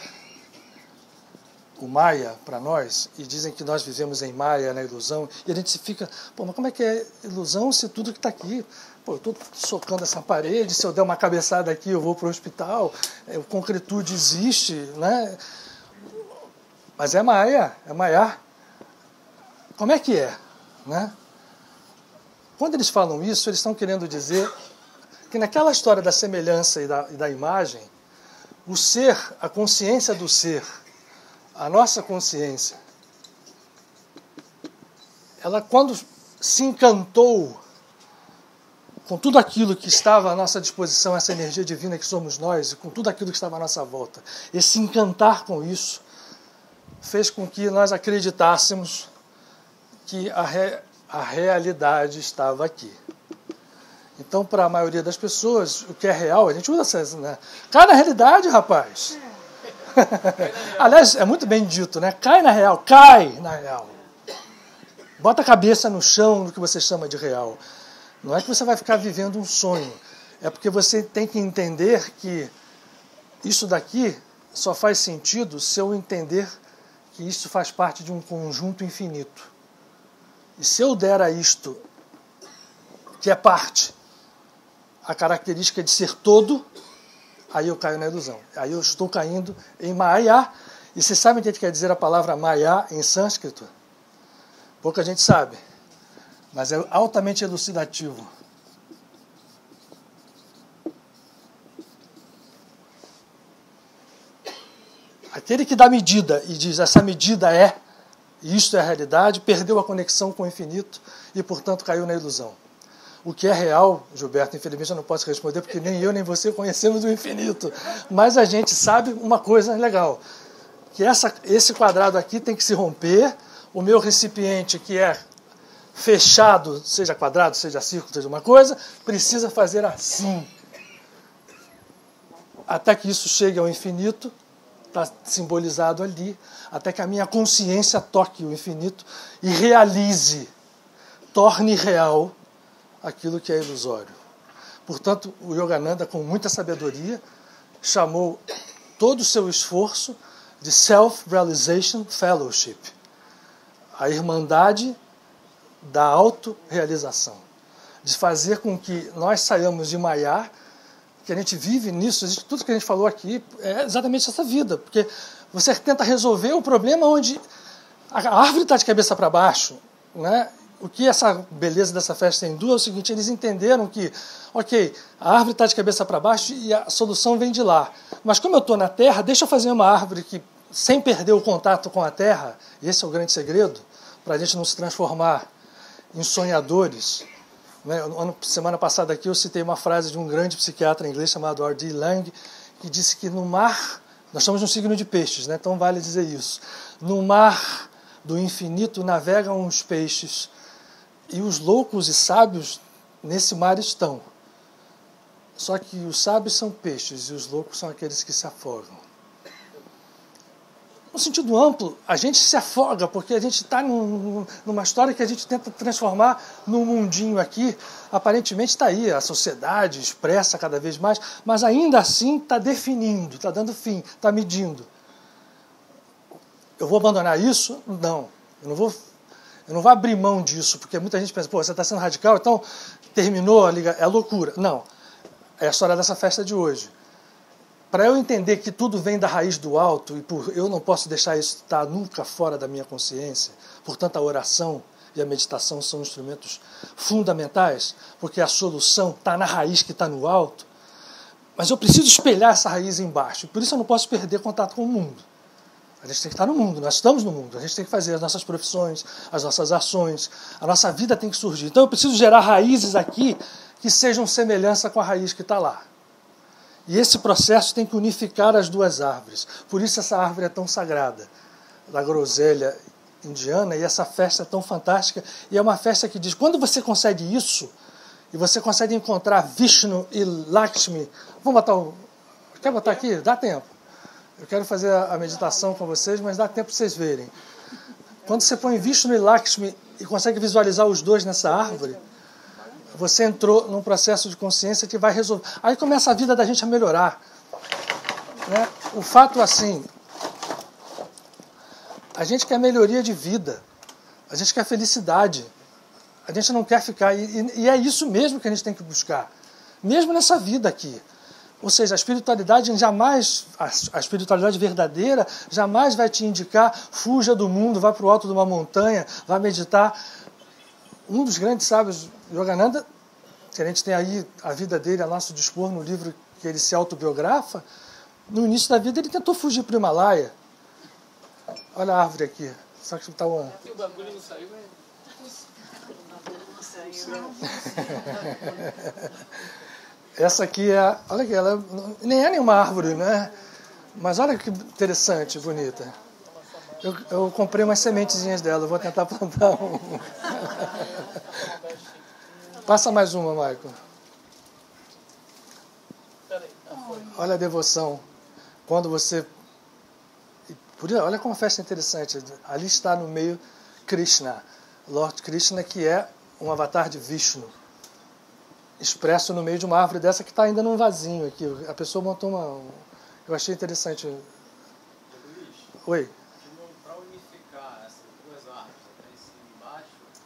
S1: o Maya para nós, e dizem que nós vivemos em Maya, na ilusão, e a gente se fica, mas como é que é ilusão se tudo que está aqui? Eu estou socando essa parede, se eu der uma cabeçada aqui eu vou para o hospital, concretude existe, né? Mas é Maya, é Maya. Como é que é? Né? Quando eles falam isso, eles estão querendo dizer que naquela história da semelhança e da imagem, o ser, a consciência do ser, a nossa consciência, ela quando se encantou com tudo aquilo que estava à nossa disposição, essa energia divina que somos nós, e com tudo aquilo que estava à nossa volta, esse encantar com isso, fez com que nós acreditássemos que a realidade estava aqui. Então, para a maioria das pessoas, o que é real, a gente usa essa, né? Cai na realidade, rapaz. Aliás, é muito bem dito, né? Cai na real, cai na real. Bota a cabeça no chão do que você chama de real. Não é que você vai ficar vivendo um sonho. É porque você tem que entender que isso daqui só faz sentido se eu entender que isso faz parte de um conjunto infinito. E se eu der a isto, que é parte, a característica de ser todo, aí eu caio na ilusão. Aí eu estou caindo em Maya. E vocês sabem o que quer dizer a palavra Maya em sânscrito? Pouca gente sabe, mas é altamente elucidativo. Aquele que dá medida e diz essa medida é, e isto é a realidade, perdeu a conexão com o infinito e, portanto, caiu na ilusão. O que é real, Gilberto, infelizmente eu não posso responder, porque nem eu nem você conhecemos o infinito. Mas a gente sabe uma coisa legal, que esse quadrado aqui tem que se romper, o meu recipiente, que é fechado, seja quadrado, seja círculo, seja uma coisa, precisa fazer assim. Até que isso chegue ao infinito, está simbolizado ali, até que a minha consciência toque o infinito e realize, torne real aquilo que é ilusório. Portanto, o Yogananda, com muita sabedoria, chamou todo o seu esforço de Self-Realization Fellowship, a irmandade da autorrealização, de fazer com que nós saiamos de Maya, que a gente vive nisso, tudo que a gente falou aqui é exatamente essa vida, porque você tenta resolver o problema onde a árvore está de cabeça para baixo, né? O que essa beleza dessa festa hindu é o seguinte, eles entenderam que, ok, a árvore está de cabeça para baixo e a solução vem de lá, mas como eu estou na terra, deixa eu fazer uma árvore que, sem perder o contato com a terra, esse é o grande segredo, para a gente não se transformar em sonhadores. Semana passada aqui eu citei uma frase de um grande psiquiatra inglês chamado R.D. Laing, que disse que no mar, nós estamos no signo de peixes, né? Então vale dizer isso, no mar do infinito navegam os peixes e os loucos e sábios nesse mar estão. Só que os sábios são peixes e os loucos são aqueles que se afogam. No sentido amplo, a gente se afoga porque a gente está numa história que a gente tenta transformar num mundinho aqui. Aparentemente está aí, a sociedade expressa cada vez mais, mas ainda assim está definindo, está dando fim, está medindo. Eu vou abandonar isso? Não. Eu não vou abrir mão disso, porque muita gente pensa, pô, você está sendo radical, então terminou a liga, é loucura. Não. É a história dessa festa de hoje. Para eu entender que tudo vem da raiz do alto e eu não posso deixar isso estar nunca fora da minha consciência, portanto a oração e a meditação são instrumentos fundamentais, porque a solução está na raiz que está no alto, mas eu preciso espelhar essa raiz embaixo, por isso eu não posso perder contato com o mundo. A gente tem que estar no mundo, nós estamos no mundo, a gente tem que fazer as nossas profissões, as nossas ações, a nossa vida tem que surgir. Então eu preciso gerar raízes aqui que sejam semelhança com a raiz que está lá. E esse processo tem que unificar as duas árvores. Por isso essa árvore é tão sagrada, da groselha indiana, e essa festa é tão fantástica. E é uma festa que diz, quando você consegue isso, e você consegue encontrar Vishnu e Lakshmi... Vamos botar o... Quer botar aqui? Dá tempo. Eu quero fazer a meditação com vocês, mas dá tempo para vocês verem. Quando você põe Vishnu e Lakshmi e consegue visualizar os dois nessa árvore, você entrou num processo de consciência que vai resolver. Aí começa a vida da gente a melhorar. Né? O fato assim, a gente quer melhoria de vida, a gente quer felicidade, a gente não quer ficar... E é isso mesmo que a gente tem que buscar, mesmo nessa vida aqui. Ou seja, a espiritualidade jamais, a espiritualidade verdadeira jamais vai te indicar, fuja do mundo, vá para o alto de uma montanha, vá meditar. Um dos grandes sábios, Yogananda, que a gente tem aí a vida dele a nosso dispor no livro que ele se autobiografa, no início da vida ele tentou fugir para o Himalaia. Olha a árvore aqui, só que está uma...
S3: O bagulho não saiu, né?
S1: Essa aqui é... Olha aqui, ela nem é nenhuma árvore, né? Mas olha que interessante, bonita. Eu comprei umas sementezinhas dela, eu vou tentar plantar um. Passa mais uma, Michael. Olha a devoção. Quando você... Olha como a festa é interessante. Ali está no meio Krishna. Lord Krishna, que é um avatar de Vishnu. expresso no meio de uma árvore dessa que está ainda num vasinho aqui. A pessoa montou eu achei interessante. Oi?
S7: Para unificar essas duas árvores, até em cima e embaixo, as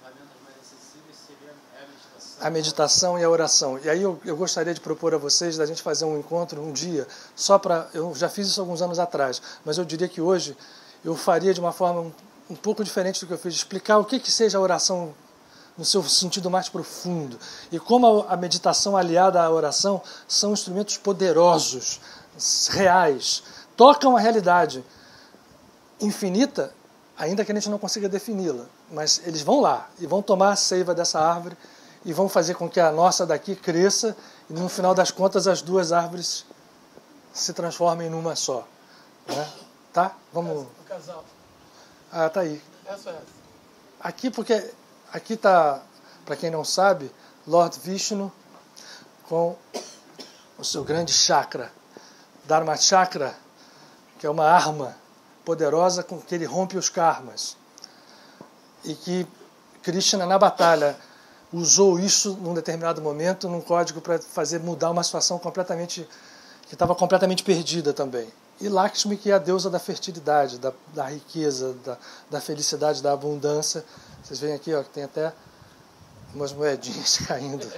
S7: ferramentas mais acessíveis seriam a meditação.
S1: A meditação e a oração. E aí eu gostaria de propor a vocês da gente fazer um encontro um dia, só para... Eu já fiz isso alguns anos atrás, mas eu diria que hoje eu faria de uma forma um pouco diferente do que eu fiz, explicar o que seja a oração no seu sentido mais profundo, e como a meditação aliada à oração são instrumentos poderosos, reais, tocam a realidade infinita, ainda que a gente não consiga defini-la, mas eles vão lá e vão tomar a seiva dessa árvore e vão fazer com que a nossa daqui cresça e no final das contas as duas árvores se transformem numa só, né? Tá? Vamos...
S3: O casal.
S1: Ah, tá aí.
S3: Essa é essa.
S1: Aqui, porque aqui está, para quem não sabe, Lord Vishnu com o seu grande chakra, Dharma Chakra, que é uma arma poderosa com que ele rompe os karmas. E que Krishna, na batalha, usou isso num determinado momento, num código para fazer mudar uma situação que estava completamente perdida também. E Lakshmi, que é a deusa da fertilidade, da riqueza, da felicidade, da abundância. Vocês veem aqui, ó, que tem até umas moedinhas caindo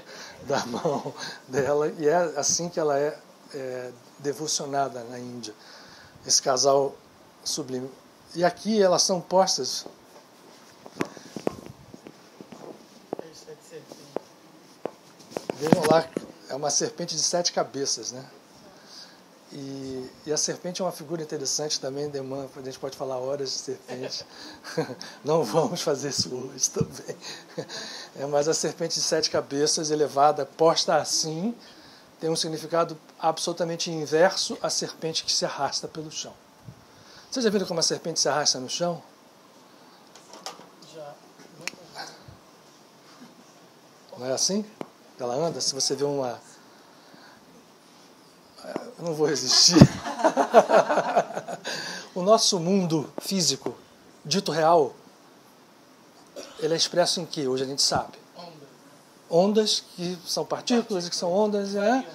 S1: da mão dela. E é assim que ela é devocionada na Índia. Esse casal sublime. E aqui elas são postas... Vejam lá, é uma serpente de 7 cabeças, né? E a serpente é uma figura interessante também, a gente pode falar horas de serpente. Não vamos fazer isso hoje também. Mas a serpente de 7 cabeças, elevada, posta assim, tem um significado absolutamente inverso à serpente que se arrasta pelo chão. Vocês já viram como a serpente se arrasta no chão?
S3: Já.
S1: Não é assim? Ela anda, se você vê uma... Eu não vou resistir. O nosso mundo físico, dito real, ele é expresso em quê? Hoje a gente sabe. Ondas que são partículas, que são ondas, né?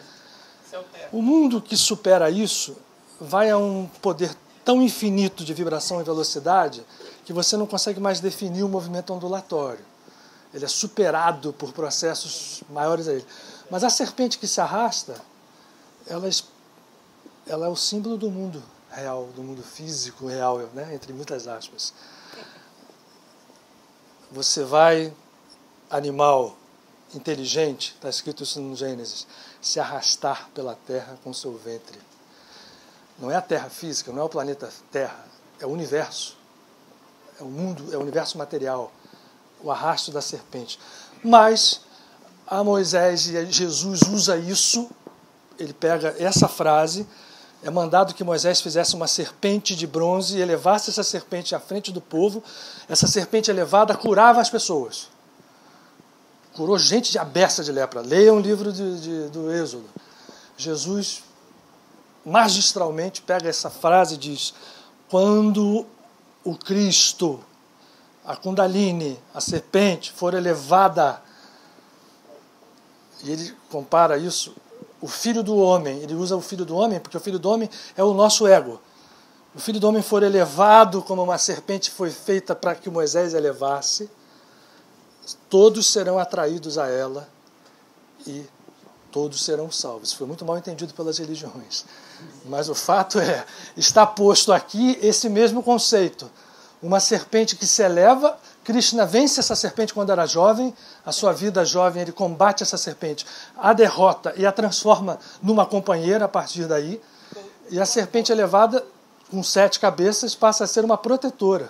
S1: O mundo que supera isso vai a um poder tão infinito de vibração e velocidade que você não consegue mais definir o movimento ondulatório. Ele é superado por processos maiores a ele. Mas a serpente que se arrasta, ela é o símbolo do mundo real, do mundo físico real, né? Entre muitas aspas. Você vai, animal inteligente, está escrito isso no Gênesis, se arrastar pela terra com seu ventre. Não é a terra física, não é o planeta Terra, é o universo. É o mundo, é o universo material, o arrasto da serpente. Mas a Moisés e Jesus usa isso, ele pega essa frase, é mandado que Moisés fizesse uma serpente de bronze e elevasse essa serpente à frente do povo. Essa serpente elevada curava as pessoas. Curou gente de abessa de lepra. Leiam o livro do Êxodo. Jesus magistralmente pega essa frase e diz: quando o Cristo, a Kundalini, a serpente, for elevada, e ele compara isso, o filho do homem, ele usa o filho do homem, porque o filho do homem é o nosso ego. O filho do homem for elevado como uma serpente foi feita para que Moisés elevasse, todos serão atraídos a ela e todos serão salvos. Foi muito mal entendido pelas religiões. Mas o fato é, está posto aqui esse mesmo conceito. Uma serpente que se eleva, Krishna vence essa serpente quando era jovem, a sua vida jovem ele combate essa serpente, a derrota e a transforma numa companheira a partir daí, e a serpente elevada, com 7 cabeças, passa a ser uma protetora.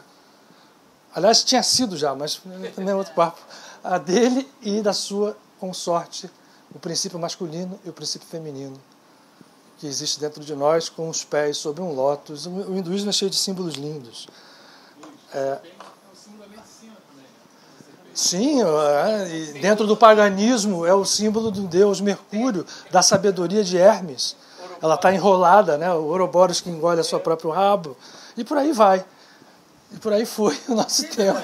S1: Aliás, tinha sido já, mas também é outro papo. A dele e da sua consorte, o princípio masculino e o princípio feminino, que existe dentro de nós, com os pés sobre um lótus. O hinduísmo é cheio de símbolos lindos. Sim, e dentro do paganismo é o símbolo do deus Mercúrio, da sabedoria de Hermes. Ela está enrolada, né? O Ouroboros que engole a seu próprio rabo, e por aí vai. E por aí foi o nosso tempo.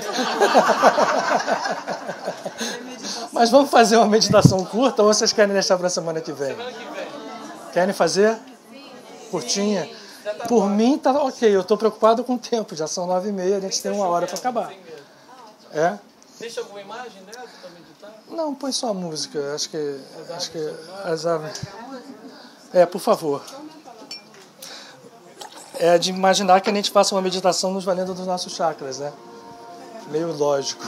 S1: Mas vamos fazer uma meditação curta ou vocês querem deixar para a semana que vem?
S3: Semana que vem.
S1: Querem fazer? Curtinha? Por mim tá ok, eu estou preocupado com o tempo, já são 9h30, a gente tem 1 hora para acabar. É?
S3: Deixa alguma imagem dela para meditar?
S1: Não, põe só a música, acho que as árvores... por favor. É de imaginar que a gente faça uma meditação nos valendo dos nossos chakras, né? Meio lógico.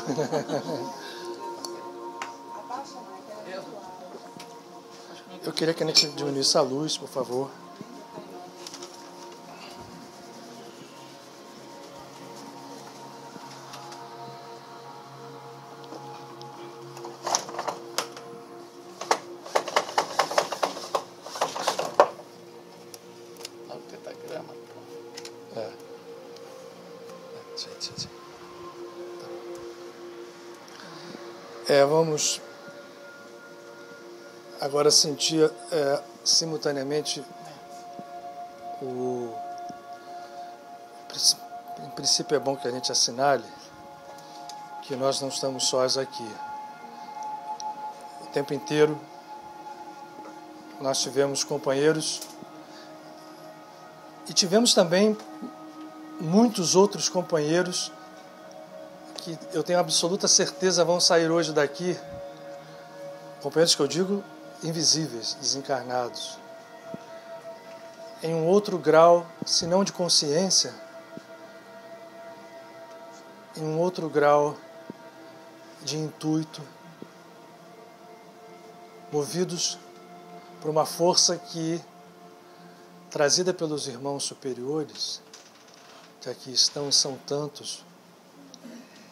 S1: Eu queria que a gente diminuísse a luz, por favor. Vamos agora sentir simultaneamente em princípio é bom que a gente assinale que nós não estamos sós aqui. O tempo inteiro nós tivemos companheiros e tivemos também muitos outros companheiros que eu tenho absoluta certeza vão sair hoje daqui, companheiros que eu digo invisíveis, desencarnados, em um outro grau, se não de consciência, em um outro grau de intuito, movidos por uma força que, trazida pelos irmãos superiores, que aqui estão e são tantos,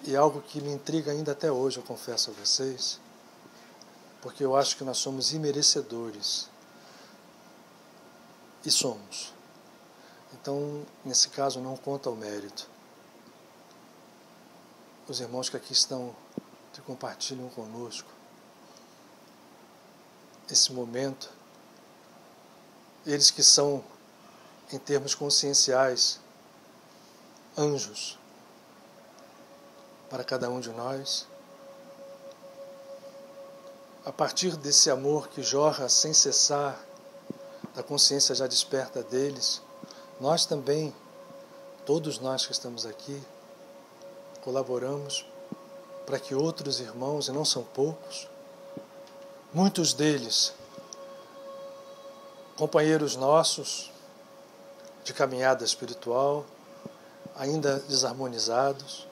S1: e algo que me intriga ainda até hoje, eu confesso a vocês, porque eu acho que nós somos imerecedores. E somos. Então, nesse caso, não conta o mérito. Os irmãos que aqui estão, que compartilham conosco esse momento, eles que são, em termos conscienciais, anjos, para cada um de nós, a partir desse amor que jorra sem cessar, da consciência já desperta deles, nós também, todos nós que estamos aqui, colaboramos para que outros irmãos, e não são poucos, muitos deles, companheiros nossos de caminhada espiritual, ainda desarmonizados,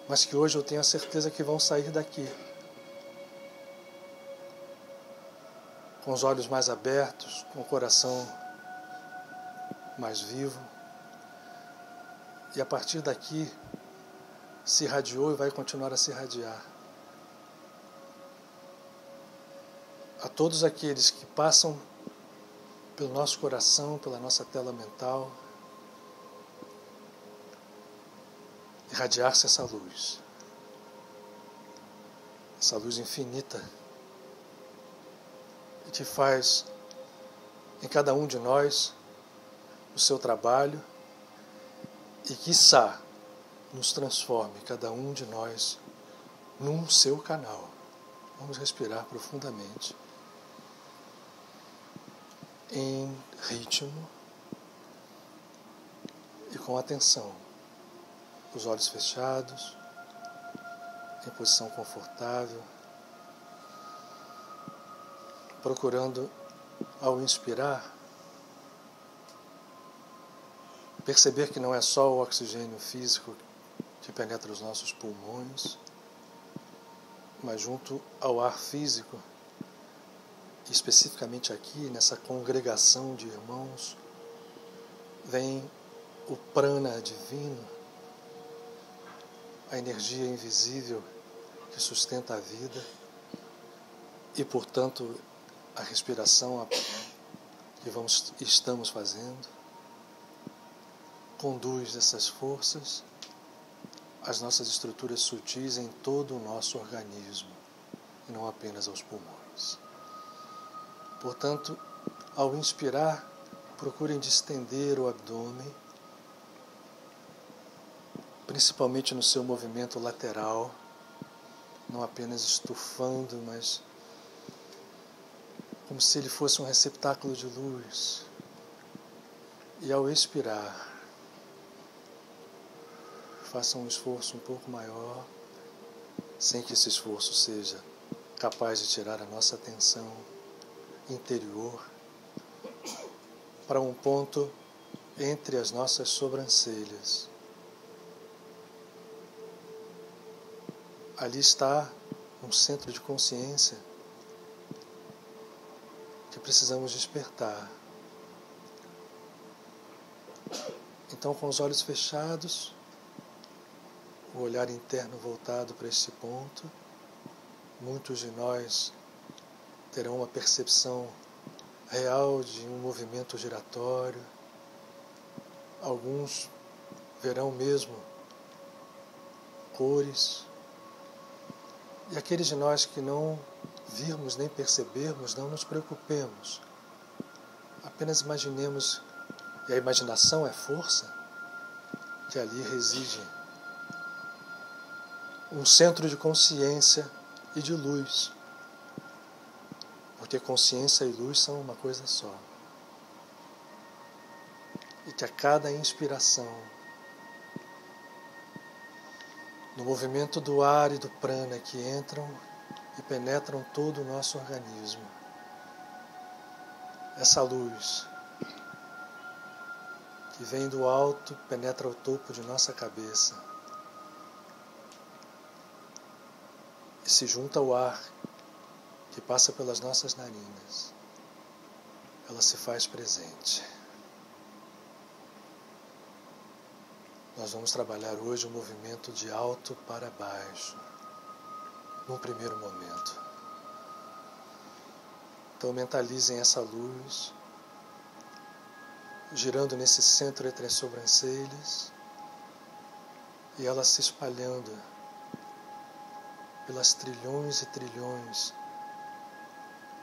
S1: mas que hoje eu tenho a certeza que vão sair daqui com os olhos mais abertos, com o coração mais vivo, e a partir daqui se irradiou e vai continuar a se irradiar. A todos aqueles que passam pelo nosso coração, pela nossa tela mental, irradiar-se essa luz infinita, que faz em cada um de nós o seu trabalho e, quiçá, nos transforme, cada um de nós, num seu canal. Vamos respirar profundamente, em ritmo e com atenção. Os olhos fechados, em posição confortável, procurando, ao inspirar, perceber que não é só o oxigênio físico que penetra os nossos pulmões, mas junto ao ar físico, especificamente aqui, nessa congregação de irmãos, vem o prana divino, a energia invisível que sustenta a vida e, portanto, a respiração que estamos fazendo, conduz essas forças às nossas estruturas sutis em todo o nosso organismo, e não apenas aos pulmões. Portanto, ao inspirar, procurem distender o abdômen principalmente no seu movimento lateral, não apenas estufando, mas como se ele fosse um receptáculo de luz. E ao expirar, faça um esforço um pouco maior, sem que esse esforço seja capaz de tirar a nossa atenção interior para um ponto entre as nossas sobrancelhas. Ali está um centro de consciência que precisamos despertar. Então, com os olhos fechados, o olhar interno voltado para esse ponto, muitos de nós terão uma percepção real de um movimento giratório. Alguns verão mesmo cores. E aqueles de nós que não virmos nem percebermos, não nos preocupemos. Apenas imaginemos, e a imaginação é força, que ali reside um centro de consciência e de luz. Porque consciência e luz são uma coisa só. E que a cada inspiração, no movimento do ar e do prana que entram e penetram todo o nosso organismo, essa luz que vem do alto penetra o topo de nossa cabeça e se junta ao ar que passa pelas nossas narinas. Ela se faz presente. Nós vamos trabalhar hoje o movimento de alto para baixo, num primeiro momento. Então mentalizem essa luz, girando nesse centro entre as sobrancelhas, e ela se espalhando pelas trilhões e trilhões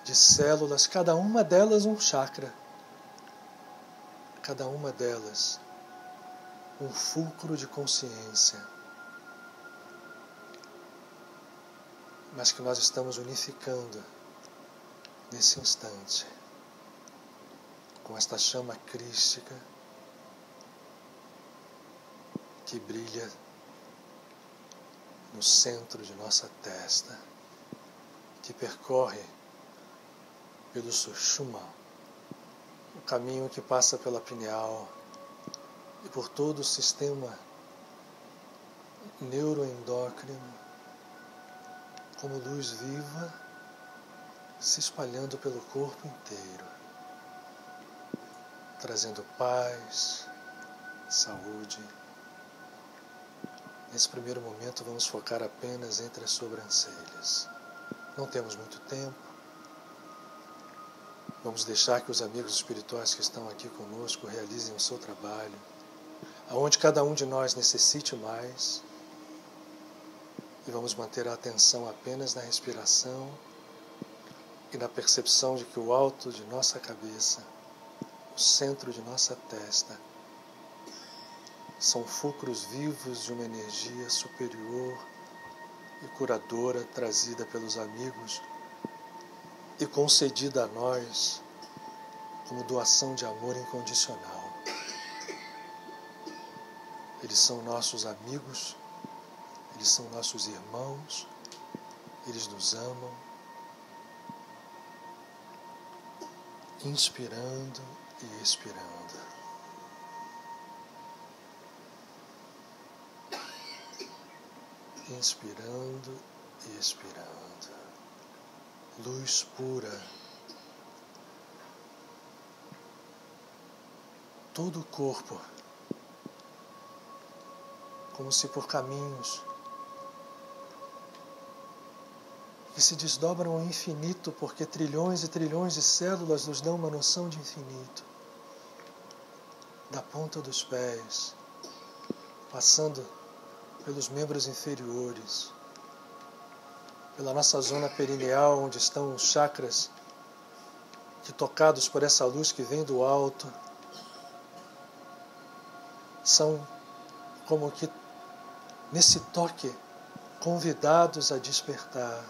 S1: de células, cada uma delas um chakra, cada uma delas um fulcro de consciência, mas que nós estamos unificando nesse instante com esta chama crística que brilha no centro de nossa testa, que percorre pelo Sushumna, o caminho que passa pela pineal e por todo o sistema neuroendócrino, como luz viva se espalhando pelo corpo inteiro, trazendo paz, saúde. Nesse primeiro momento vamos focar apenas entre as sobrancelhas. Não temos muito tempo. Vamos deixar que os amigos espirituais que estão aqui conosco realizem o seu trabalho, aonde cada um de nós necessite mais, e vamos manter a atenção apenas na respiração e na percepção de que o alto de nossa cabeça, o centro de nossa testa, são fulcros vivos de uma energia superior e curadora trazida pelos amigos e concedida a nós como doação de amor incondicional. Eles são nossos amigos, eles são nossos irmãos, eles nos amam. Inspirando e expirando. Inspirando e expirando. Luz pura. Todo o corpo, como se por caminhos que se desdobram ao infinito, porque trilhões e trilhões de células nos dão uma noção de infinito. Da ponta dos pés, passando pelos membros inferiores, pela nossa zona perineal, onde estão os chakras, que tocados por essa luz que vem do alto, são como que nesse toque, convidados a despertar.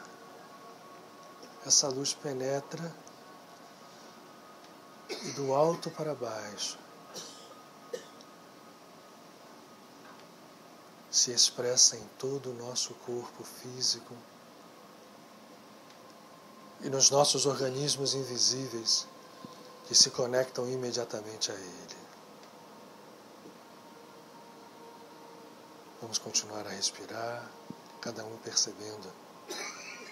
S1: Essa luz penetra e do alto para baixo se expressa em todo o nosso corpo físico e nos nossos organismos invisíveis que se conectam imediatamente a ele. Vamos continuar a respirar, cada um percebendo.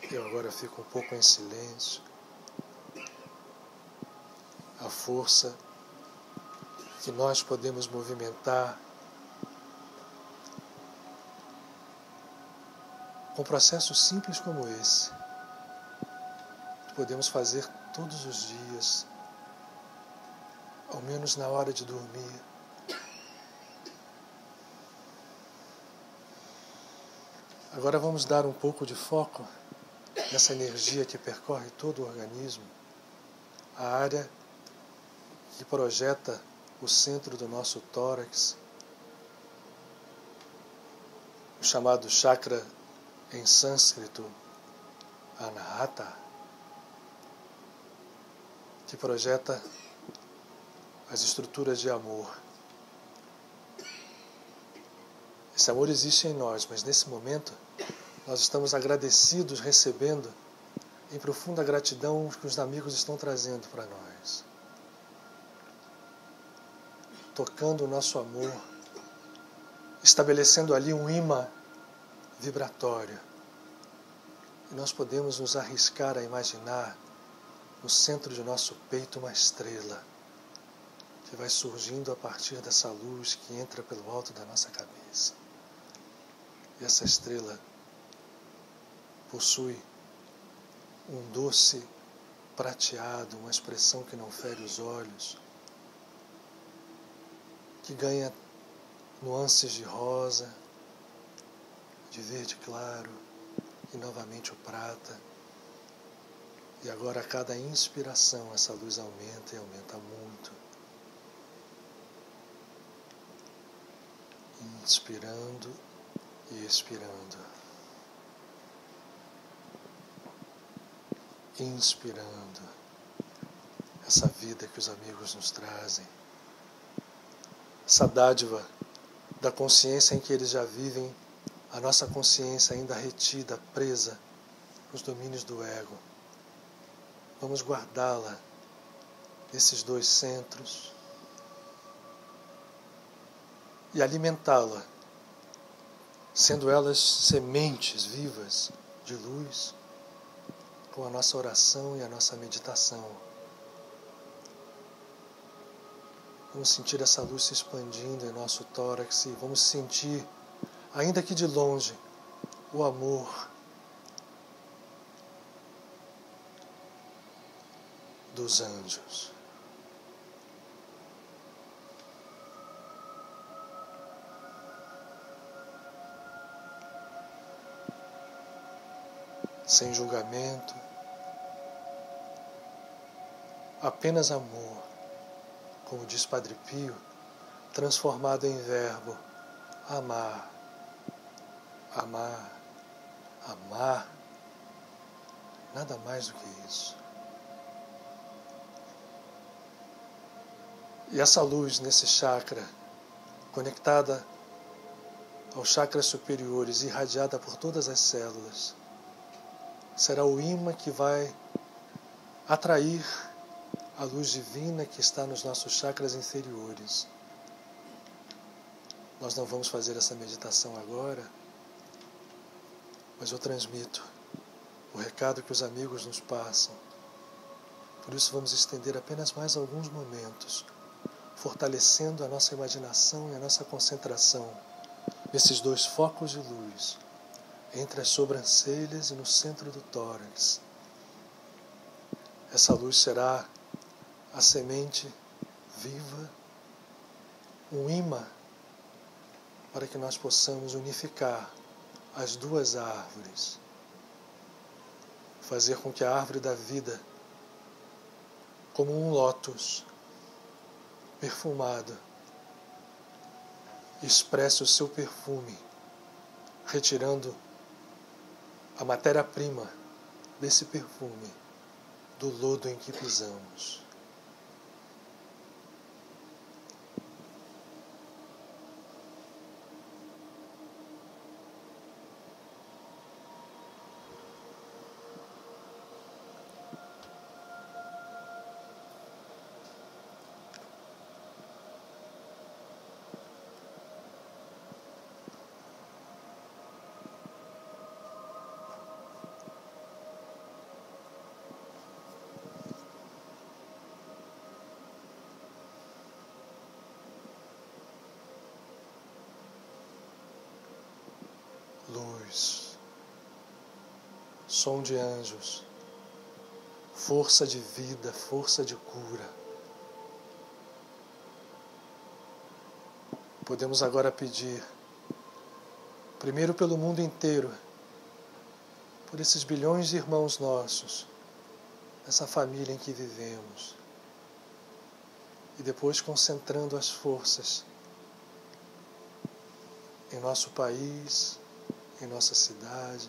S1: Eu agora fico um pouco em silêncio. A força que nós podemos movimentar com processos simples como esse, que podemos fazer todos os dias, ao menos na hora de dormir. Agora vamos dar um pouco de foco nessa energia que percorre todo o organismo, a área que projeta o centro do nosso tórax, o chamado chakra em sânscrito, Anahata, que projeta as estruturas de amor. Esse amor existe em nós, mas nesse momento nós estamos agradecidos, recebendo em profunda gratidão o que os amigos estão trazendo para nós. Tocando o nosso amor, estabelecendo ali um imã vibratório. E nós podemos nos arriscar a imaginar no centro de nosso peito uma estrela que vai surgindo a partir dessa luz que entra pelo alto da nossa cabeça. E essa estrela possui um doce prateado, uma expressão que não fere os olhos, que ganha nuances de rosa, de verde claro e novamente o prata. E agora a cada inspiração essa luz aumenta e aumenta muito. Inspirando e expirando. Inspirando essa vida que os amigos nos trazem. Essa dádiva da consciência em que eles já vivem, a nossa consciência ainda retida, presa nos domínios do ego. Vamos guardá-la nesses dois centros e alimentá-la, sendo elas sementes vivas de luz, com a nossa oração e a nossa meditação. Vamos sentir essa luz se expandindo em nosso tórax e vamos sentir, ainda que de longe, o amor dos anjos. Sem julgamento, apenas amor, como diz Padre Pio, transformado em verbo, amar, amar, amar, nada mais do que isso. E essa luz nesse chakra, conectada aos chakras superiores, irradiada por todas as células, será o imã que vai atrair a luz divina que está nos nossos chakras inferiores. Nós não vamos fazer essa meditação agora, mas eu transmito o recado que os amigos nos passam. Por isso vamos estender apenas mais alguns momentos, fortalecendo a nossa imaginação e a nossa concentração nesses dois focos de luz, entre as sobrancelhas e no centro do tórax. Essa luz será a semente viva, um imã para que nós possamos unificar as duas árvores, fazer com que a árvore da vida, como um lótus perfumado, expresse o seu perfume retirando a matéria-prima desse perfume do lodo em que pisamos. Luz, som de anjos, força de vida, força de cura. Podemos agora pedir, primeiro pelo mundo inteiro, por esses bilhões de irmãos nossos, essa família em que vivemos, e depois concentrando as forças em nosso país, em nossa cidade,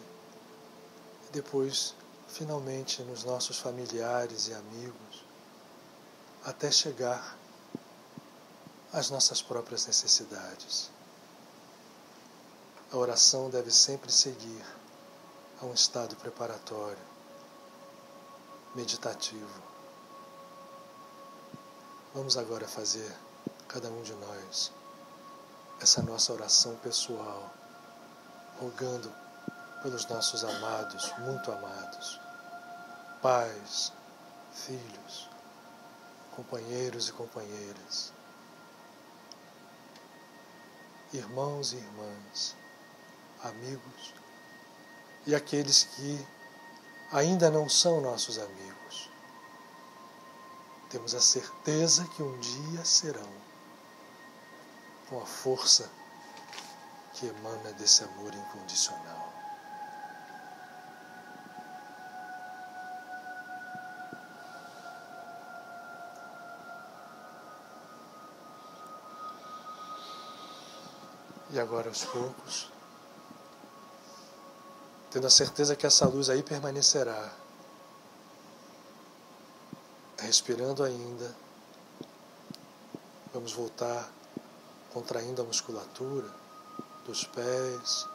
S1: e depois, finalmente, nos nossos familiares e amigos, até chegar às nossas próprias necessidades. A oração deve sempre seguir a um estado preparatório, meditativo. Vamos agora fazer, cada um de nós, essa nossa oração pessoal, rogando pelos nossos amados, muito amados, pais, filhos, companheiros e companheiras, irmãos e irmãs, amigos e aqueles que ainda não são nossos amigos. Temos a certeza que um dia serão, com a força que emana desse amor incondicional. E agora, aos poucos, tendo a certeza que essa luz aí permanecerá, respirando ainda, vamos voltar contraindo a musculatura dos pés,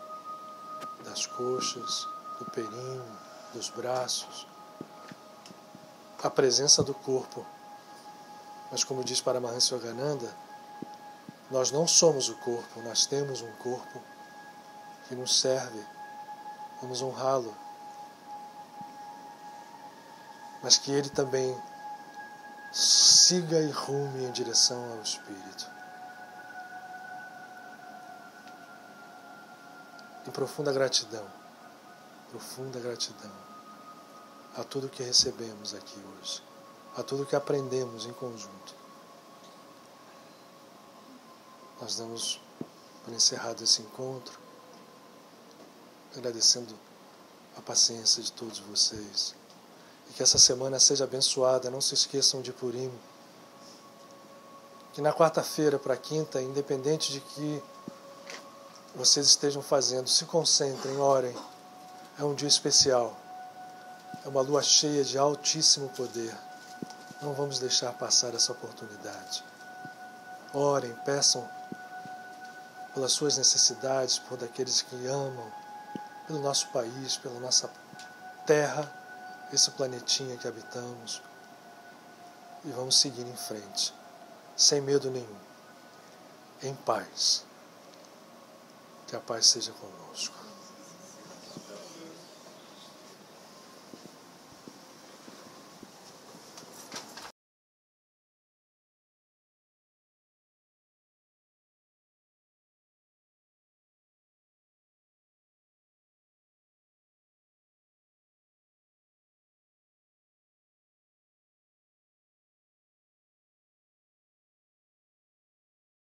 S1: das coxas, do períneo, dos braços, a presença do corpo. Mas como diz Paramahansa Yogananda, nós não somos o corpo, nós temos um corpo que nos serve, vamos honrá-lo, mas que ele também siga e rume em direção ao Espírito. Em profunda gratidão a tudo que recebemos aqui hoje, a tudo que aprendemos em conjunto. Nós damos por encerrado esse encontro, agradecendo a paciência de todos vocês. E que essa semana seja abençoada. Não se esqueçam de Purim. Que na quarta-feira para a quinta, independente de que vocês estejam fazendo, se concentrem, orem. É um dia especial. É uma lua cheia de altíssimo poder. Não vamos deixar passar essa oportunidade. Orem, peçam pelas suas necessidades, por daqueles que amam, pelo nosso país, pela nossa terra, esse planetinha que habitamos. E vamos seguir em frente, sem medo nenhum, em paz. Que a paz seja conosco.